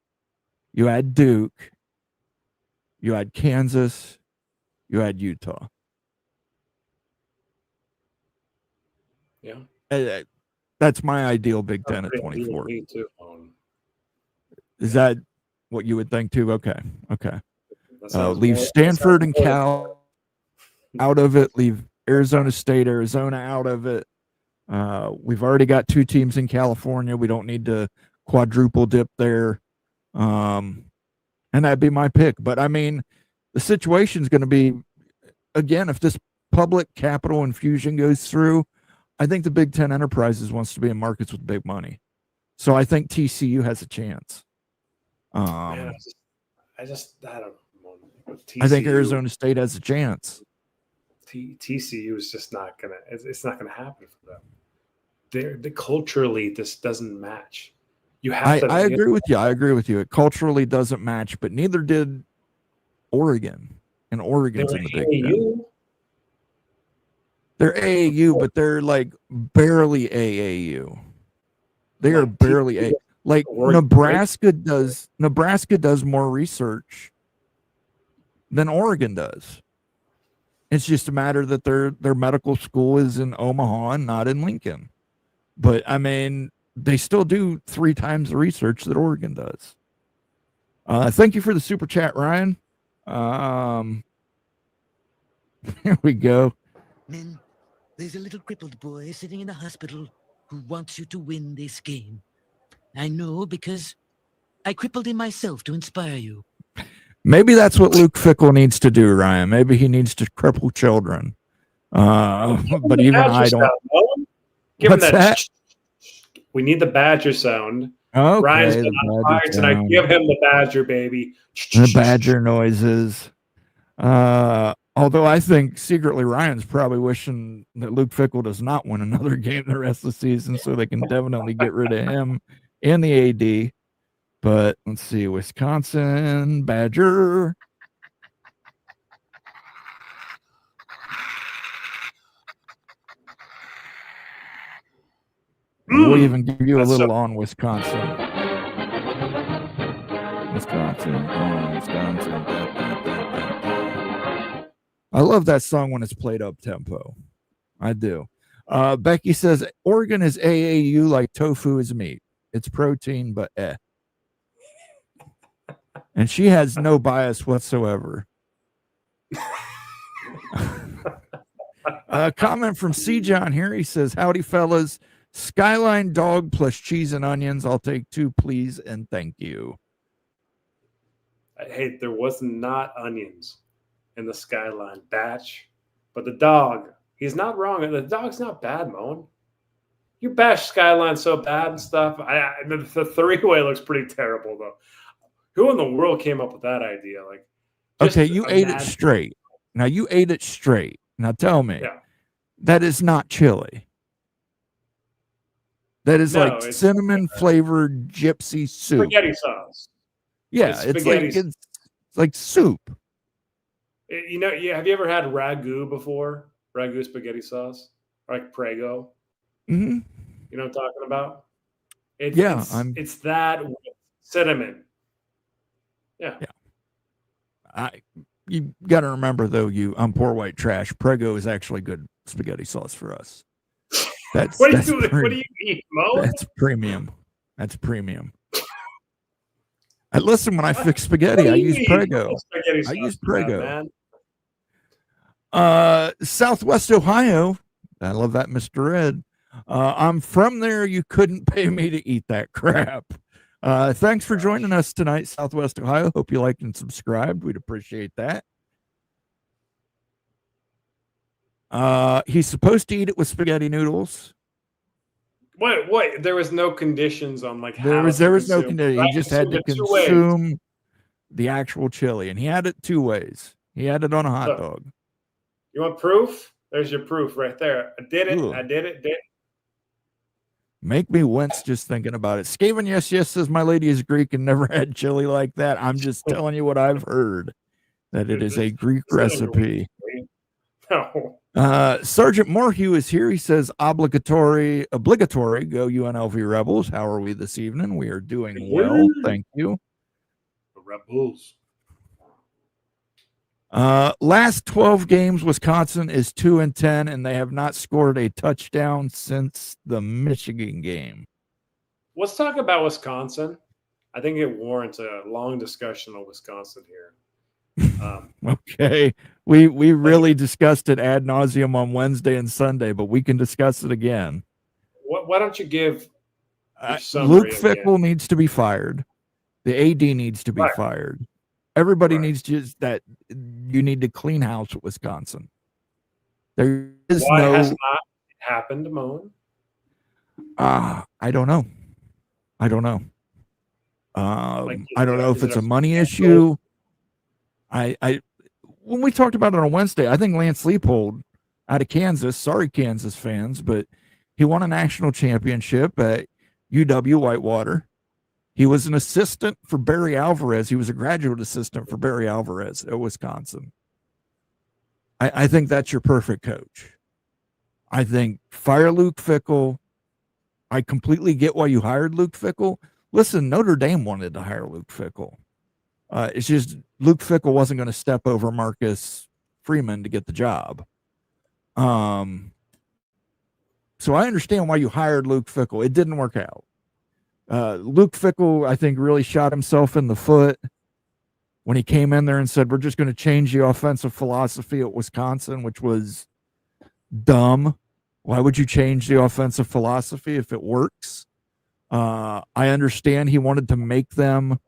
you add Duke, you add Kansas, you add Utah. Yeah. That's my ideal Big Ten at 24. Is that what you would think too? Okay. Leave Stanford and Cal out of it. Leave Arizona State, Arizona out of it. We've already got 2 teams in California. We don't need to quadruple dip there. And that'd be my pick. But I mean, the situation is going to be, again, if this public capital infusion goes through, I think the Big Ten Enterprises wants to be in markets with big money. So I think TCU has a chance. I don't know. I think Arizona State has a chance. TCU is just not gonna. It's not gonna happen for them. Culturally, this doesn't match. You have to. I agree with you. I agree with you. It culturally doesn't match, but neither did Oregon. And Oregon's in the Big Ten. They're AAU, but they're like barely AAU. They are barely AAU. Like Nebraska does more research than Oregon does. It's just a matter that their medical school is in Omaha and not in Lincoln. But I mean, they still do 3 times the research that Oregon does. Thank you for the super chat, Ryan. Here we go. Men, there's a little crippled boy sitting in a hospital who wants you to win this game. I know because I crippled him myself to inspire you. Maybe that's what Luke Fickell needs to do, Ryan. Maybe he needs to cripple children. But even I don't. What's that? We need the Badger sound. Okay, Ryan's been on fire tonight. Give him the Badger, baby. The Badger noises. Although I think secretly Ryan's probably wishing that Luke Fickell does not win another game the rest of the season so they can definitely get rid of him and the AD. But let's see, Wisconsin Badger. We'll even give you a little on Wisconsin. Wisconsin. I love that song when it's played up tempo. I do. Becky says Oregon is AAU like tofu is meat. It's protein, but And she has no bias whatsoever. A comment from C. John here. He says, howdy, fellas. Skyline dog plus cheese and onions. I'll take 2, please, and thank you. Hey, there was not onions in the Skyline batch, but the dog, he's not wrong. The dog's not bad, Moan. You bash Skyline so bad and stuff. The three-way looks pretty terrible, though. Who in the world came up with that idea? Like, okay, you ate it straight. Now, you ate it straight. Now, tell me, that is not chili. That is like cinnamon-flavored gypsy soup. Spaghetti sauce. Yeah, it's like soup. You know, have you ever had ragu before? Ragu spaghetti sauce, like Prego. Mm-hmm. You know what I'm talking about? It's that with cinnamon. Yeah. You got to remember though, I'm poor white trash. Prego is actually good spaghetti sauce for us. What do you eat, Mo? That's premium. I listen when I fix spaghetti. I use Prego. I use Prego. Southwest Ohio. I love that, Mr. Red. I'm from there. You couldn't pay me to eat that crap. Thanks for joining us tonight, Southwest Ohio. Hope you liked and subscribed. We'd appreciate that. He's supposed to eat it with spaghetti noodles. What? There was no conditions on like there was no condition. He just had to consume the actual chili, and he had it 2 ways. He had it on a hot dog. You want proof? There's your proof right there. I did it. Ooh. I did it. Make me wince just thinking about it. Skaven, yes, says my lady is Greek and never had chili like that. I'm just telling you what I've heard, that it is a Greek recipe. No. Sergeant Morhew is here. He says obligatory. Go UNLV Rebels. How are we this evening? We are doing well. Thank you. The Rebels. Last 12 games, Wisconsin is 2-10, and they have not scored a touchdown since the Michigan game. Let's talk about Wisconsin. I think it warrants a long discussion on Wisconsin here. Okay, we really discussed it ad nauseum on Wednesday and Sunday, but we can discuss it again. Why don't you give Luke Fickell needs to be fired. The AD needs to be fired. Everybody needs that. You need to clean house at Wisconsin. There is Why has not happened, Moan? I don't know. I don't know if it's a money issue. When we talked about it on Wednesday, I think Lance Leipold out of Kansas, sorry Kansas fans, but he won a national championship at UW Whitewater. He was an assistant for Barry Alvarez. He was a graduate assistant for Barry Alvarez at Wisconsin. I think that's your perfect coach. I think fire Luke Fickell. I completely get why you hired Luke Fickell. Listen, Notre Dame wanted to hire Luke Fickell. It's just Luke Fickell wasn't going to step over Marcus Freeman to get the job. So I understand why you hired Luke Fickell. It didn't work out. Luke Fickell, I think, really shot himself in the foot when he came in there and said, we're just going to change the offensive philosophy at Wisconsin, which was dumb. Why would you change the offensive philosophy if it works? I understand he wanted to make them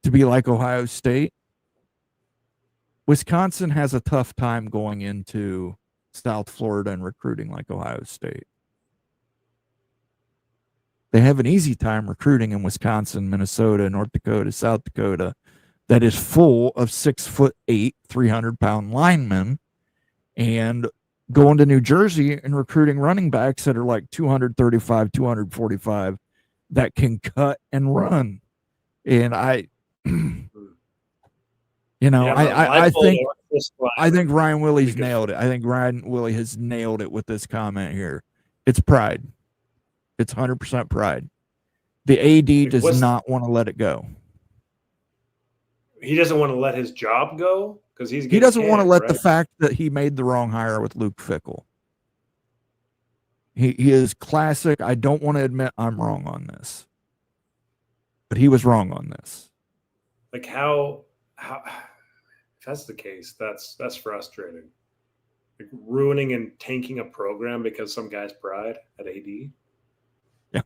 to be like Ohio State. Wisconsin has a tough time going into South Florida and recruiting like Ohio State. They have an easy time recruiting in Wisconsin, Minnesota, North Dakota, South Dakota, that is full of 6'8", 300-pound linemen, and going to New Jersey and recruiting running backs that are like 235, 245 that can cut and run. And I think Ryan Willie's nailed it. I think Ryan Willie has nailed it with this comment here. It's pride. It's 100% pride. The AD does not want to let it go. He doesn't want to let his job go because He doesn't want to let the right? fact that he made the wrong hire with Luke Fickell. He is classic. I don't want to admit I'm wrong on this, but he was wrong on this. Like how if that's the case, that's frustrating. Like ruining and tanking a program because some guy's pride at AD. Yeah,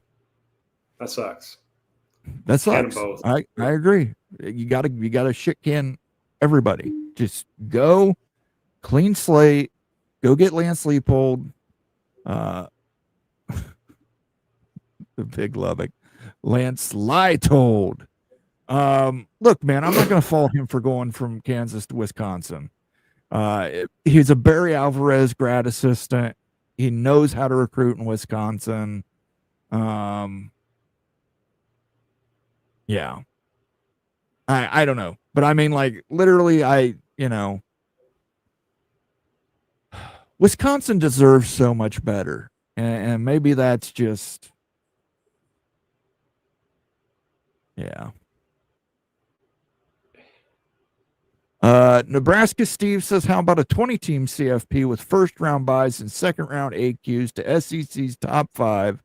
that sucks. That sucks. Both. I agree. You gotta shit can everybody. Just go clean slate. Go get Lance Leopold. The big Lubbock. Lance Leitold. Look, man, I'm not going to fault him for going from Kansas to Wisconsin. He's a Barry Alvarez grad assistant. He knows how to recruit in Wisconsin. Yeah. I don't know. But I mean, like, literally, Wisconsin deserves so much better. And maybe that's just, yeah. Nebraska Steve says, how about a 20-team CFP with first-round buys and second-round AQs to SEC's top 5,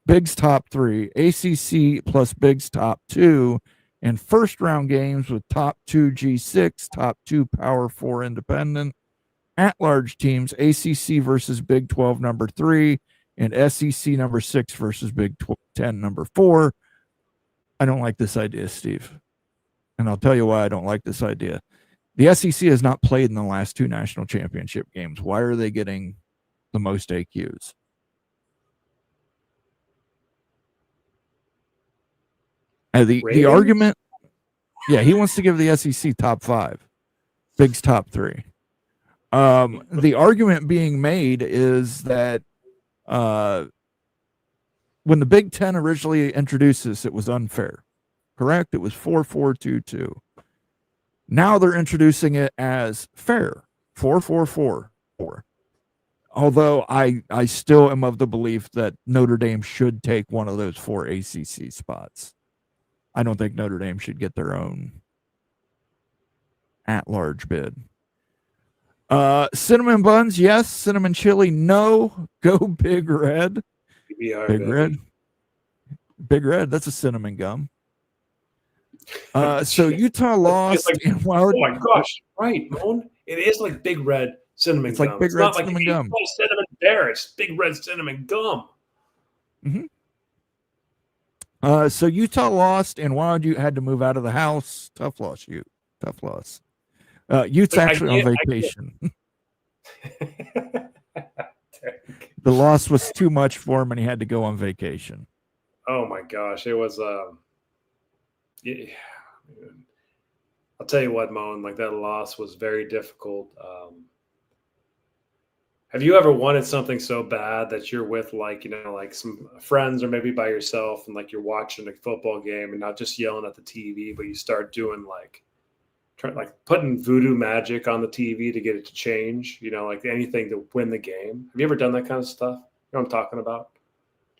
Big's top 3, ACC plus Big's top 2, and first-round games with top 2 G6, top 2 Power 4 independent, at-large teams, ACC versus Big 12 number 3, and SEC number 6 versus Big 10 number 4. I don't like this idea, Steve. And I'll tell you why I don't like this idea. The SEC has not played in the last 2 national championship games. Why are they getting the most AQs? The argument, yeah, he wants to give the SEC top 5, Big's top 3. The argument being made is that when the Big Ten originally introduced this, it was unfair. Correct? It was 4-4-2-2. Now they're introducing it as fair, 4-4-4-4. Although I still am of the belief that Notre Dame should take one of those 4 ACC spots. I don't think Notre Dame should get their own at-large bid. Cinnamon buns, yes. Cinnamon chili, no. Go Big Red. Big Red. Big Red, that's a cinnamon gum. So Utah lost. Oh my gosh, right, Moan? It is like Big Red cinnamon it's gum. Like Big Red cinnamon gum. It's not cinnamon bear. It's Big Red cinnamon gum. Mm-hmm. So Utah lost, and Wild had to move out of the house. Tough loss, Ute. Tough loss. Ute's actually on vacation. The loss was too much for him, and he had to go on vacation. Oh my gosh, it was. Yeah, I'll tell you what, Moan. Like that loss was very difficult. Have you ever wanted something so bad that you're with like some friends or maybe by yourself and like you're watching a football game and not just yelling at the TV, but you start doing like putting voodoo magic on the TV to get it to change, like anything to win the game. Have you ever done that kind of stuff? You know what I'm talking about?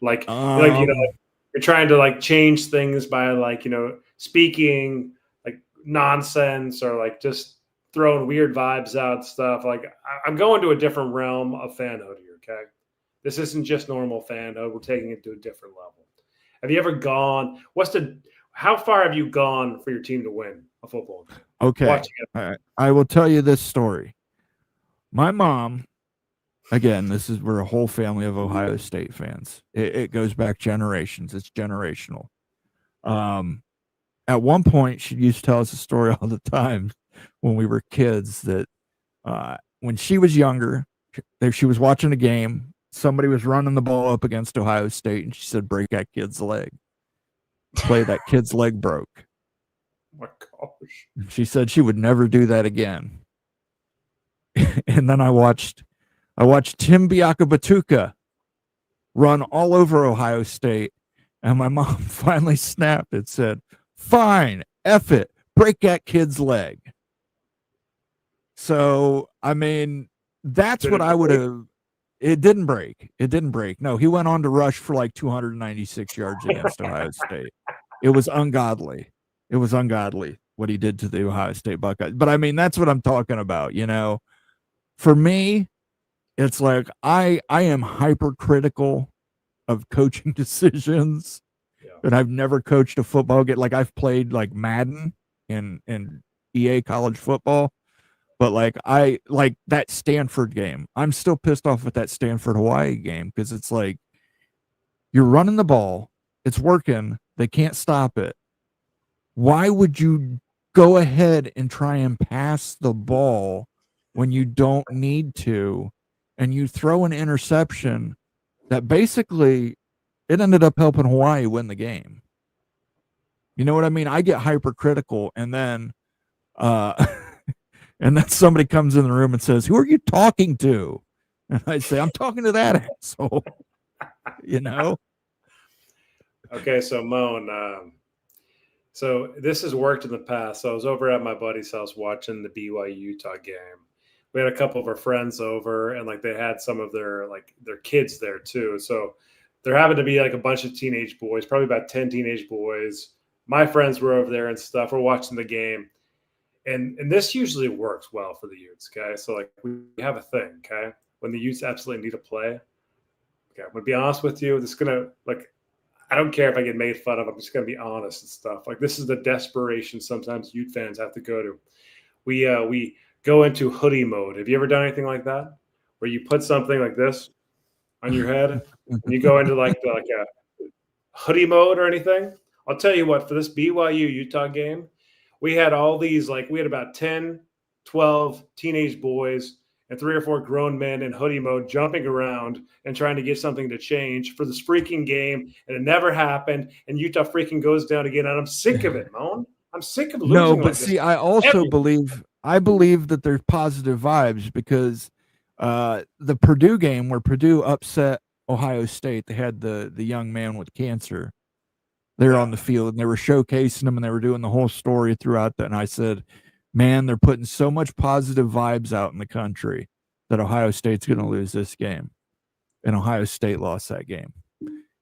You're trying to like change things by like, speaking like nonsense or like just throwing weird vibes out and stuff. Like I'm going to a different realm of fanhood here. Okay. This isn't just normal fanhood. We're taking it to a different level. Have you ever gone, how far have you gone for your team to win a football game? Okay. I will tell you this story. My mom, again, we're a whole family of Ohio State fans. It goes back generations. It's generational. At one point, she used to tell us a story all the time when we were kids that when she was younger, she was watching a game. Somebody was running the ball up against Ohio State, and she said, break that kid's leg. Play that kid's leg broke. Oh my gosh. She said she would never do that again. And then I watched Tim Biakabatuka run all over Ohio State, and my mom finally snapped and said, fine, F it, break that kid's leg. So, I mean, that's what I would have. it didn't break. It didn't break. No, he went on to rush for like 296 yards against Ohio State. It was ungodly. It was ungodly what he did to the Ohio State Buckeyes. But I mean, that's what I'm talking about. You know, for me, it's like I am hypercritical of coaching decisions, and I've never coached a football game. Like I've played like Madden and EA college football, but like I like that Stanford game. I'm still pissed off with that Stanford Hawaii game because it's like you're running the ball, it's working, they can't stop it. Why would you go ahead and try and pass the ball when you don't need to, and you throw an interception that basically it ended up helping Hawaii win the game? You know what I mean? I get hypercritical, and then and then somebody comes in the room and says, "Who are you talking to?" And I say, "I'm talking to that asshole." You know? Okay, so Moan, so this has worked in the past. So I was over at my buddy's house watching the BYU Utah game. We had a couple of our friends over, and like they had some of their kids there too. So there happened to be like a bunch of teenage boys, probably about 10 teenage boys. My friends were over there and stuff. We're watching the game. And this usually works well for the Utes, okay? So like we have a thing, okay? When the Utes absolutely need to play, okay, I'm gonna be honest with you. This is gonna I don't care if I get made fun of. I'm just gonna be honest and stuff. Like this is the desperation sometimes Ute fans have to go to. We go into hoodie mode. Have you ever done anything like that, where you put something like this on your head and you go into like a hoodie mode or anything? I'll tell you what. For this BYU Utah game, we had all these we had about 10, 12 teenage boys and 3 or 4 grown men in hoodie mode jumping around and trying to get something to change for this freaking game, and it never happened. And Utah freaking goes down again, and I'm sick of it, Moan. I'm sick of losing. No, but like see, this. I also believe that there's positive vibes because the Purdue game where Purdue upset Ohio State, they had the young man with cancer. They're on the field and they were showcasing them and they were doing the whole story throughout that. And I said, man, they're putting so much positive vibes out in the country that Ohio State's going to lose this game. And Ohio State lost that game.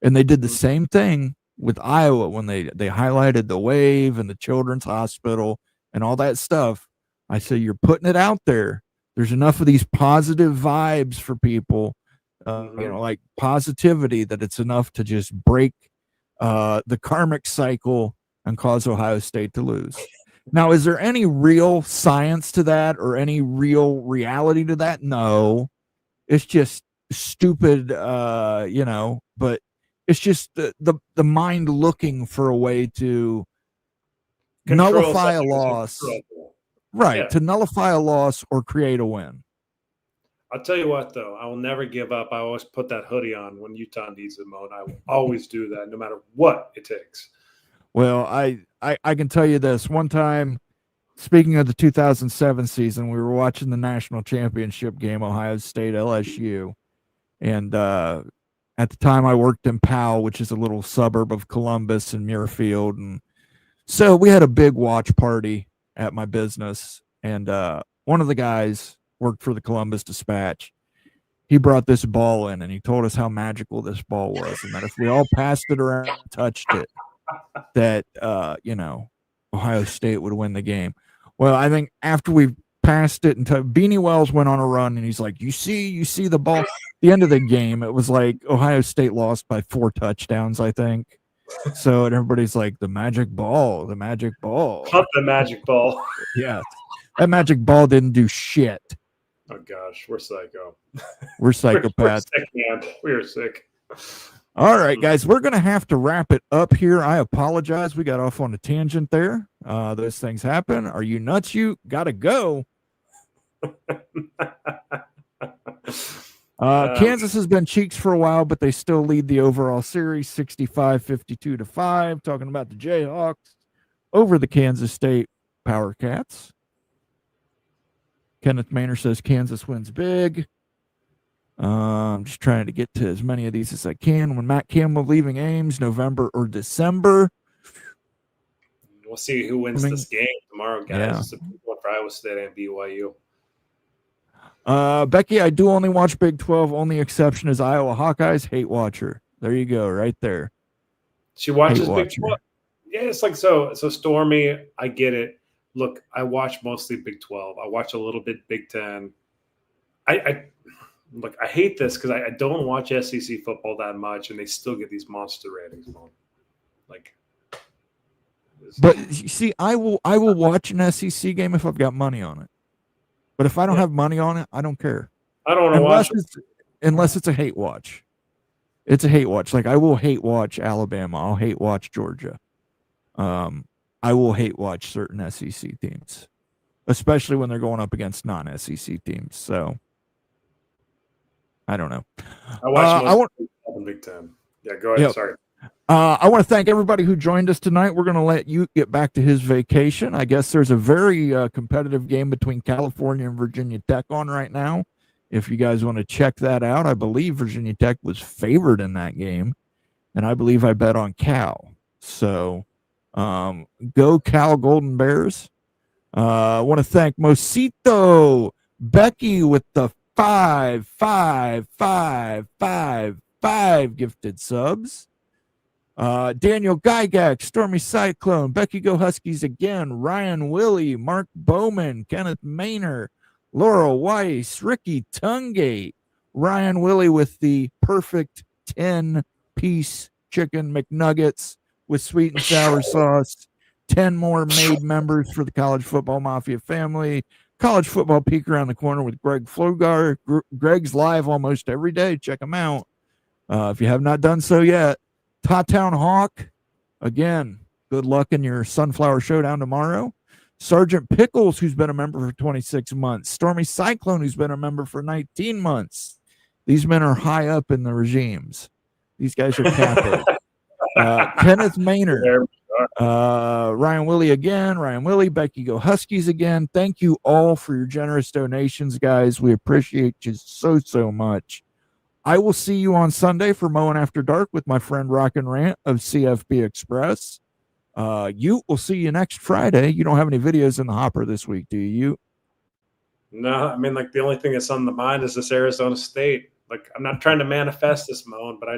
And they did the same thing with Iowa when they highlighted the wave and the children's hospital and all that stuff. I said, you're putting it out there. There's enough of these positive vibes for people, like positivity, that it's enough to just break the karmic cycle and cause Ohio State to lose. Now, is there any real science to that or any real reality to that? No, it's just stupid, but it's just the mind looking for a way to nullify a loss. Right, yeah. To nullify a loss or create a win. I'll tell you what, though, I will never give up. I always put that hoodie on when Utah needs it, Mo, and I will always do that no matter what it takes. Well, I can tell you this. One time, speaking of the 2007 season, we were watching the national championship game, Ohio State LSU. And at the time, I worked in Powell, which is a little suburb of Columbus and Muirfield. And so we had a big watch party at my business. And one of the guys worked for the Columbus Dispatch. He brought this ball in and he told us how magical this ball was, and that if we all passed it around and touched it, that Ohio State would win the game. Well, I think after we passed it, and Beanie Wells went on a run, and he's like, you see the ball. At the end of the game, it was like Ohio State lost by 4 touchdowns, I think. So, and everybody's like, the magic ball. Pump the magic ball. Yeah, that magic ball didn't do shit. Oh gosh, we're psycho. We're psychopaths. We're sick, man. We are sick. All right, guys, we're going to have to wrap it up here. I apologize. We got off on a tangent there. Those things happen. Are you nuts? You got to go. Kansas has been cheeks for a while, but they still lead the overall series 65-52-5. Talking about the Jayhawks over the Kansas State Power Cats. Kenneth Maynard says Kansas wins big. I'm just trying to get to as many of these as I can. When Matt Campbell leaving Ames, November or December? We'll see who wins this game tomorrow, guys. Yeah. It's a big one for Iowa State and BYU. Becky, I do only watch Big 12. Only exception is Iowa Hawkeyes. Hate watcher. There you go, right there. She watches Hate Big watcher. 12. Yeah, it's like so Stormy, I get it. Look, I watch mostly Big 12. I watch a little bit Big 10. I look, I hate this because I don't watch SEC football that much, and they still get these monster ratings. Like, but you see, I will watch an SEC game if I've got money on it. But if I don't have money on it, I don't care. I don't want to watch unless it's a hate watch. It's a hate watch. Like I will hate watch Alabama. I'll hate watch Georgia. I will hate watch certain SEC teams, especially when they're going up against non-SEC teams. So I don't know. I watch Big 10. Yeah, go ahead. Yep. Sorry. I want to thank everybody who joined us tonight. We're going to let you get back to his vacation. I guess there's a very competitive game between California and Virginia Tech on right now. If you guys want to check that out, I believe Virginia Tech was favored in that game, and I believe I bet on Cal. So go Cal Golden Bears. I want to thank Mosito, Becky with the 5 gifted subs. Daniel Gygax, Stormy Cyclone, Becky Go Huskies again, Ryan Willie, Mark Bowman, Kenneth Maynor, Laurel Weiss, Ricky Tungate, Ryan Willie with the perfect 10-piece chicken McNuggets with sweet and sour sauce, 10 more made members for the College Football Mafia family, College Football Peek around the corner with Greg Flogar. Greg's live almost every day. Check him out if you have not done so yet. Town Hawk, again, good luck in your Sunflower Showdown tomorrow. Sergeant Pickles, who's been a member for 26 months. Stormy Cyclone, who's been a member for 19 months. These men are high up in the regimes. These guys are capos. Kenneth Maynard, Ryan Willie again, Ryan Willie, Becky Go Huskies again. Thank you all for your generous donations, guys. We appreciate you so much. I will see you on Sunday for Mowing After Dark with my friend Rock and Rant of CFB Express. You will see you next Friday. You don't have any videos in the hopper this week, do you? No, I mean, like the only thing that's on the mind is this Arizona State. Like, I'm not trying to manifest this, Moan, but I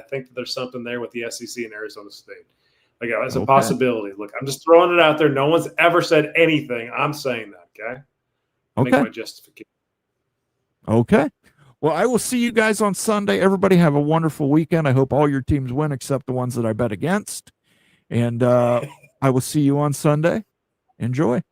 think that there's something there with the SEC and Arizona State. Like, it's a possibility. Look, I'm just throwing it out there. No one's ever said anything. I'm saying that, okay? Make my justification. Okay. Well, I will see you guys on Sunday. Everybody have a wonderful weekend. I hope all your teams win except the ones that I bet against. And I will see you on Sunday. Enjoy.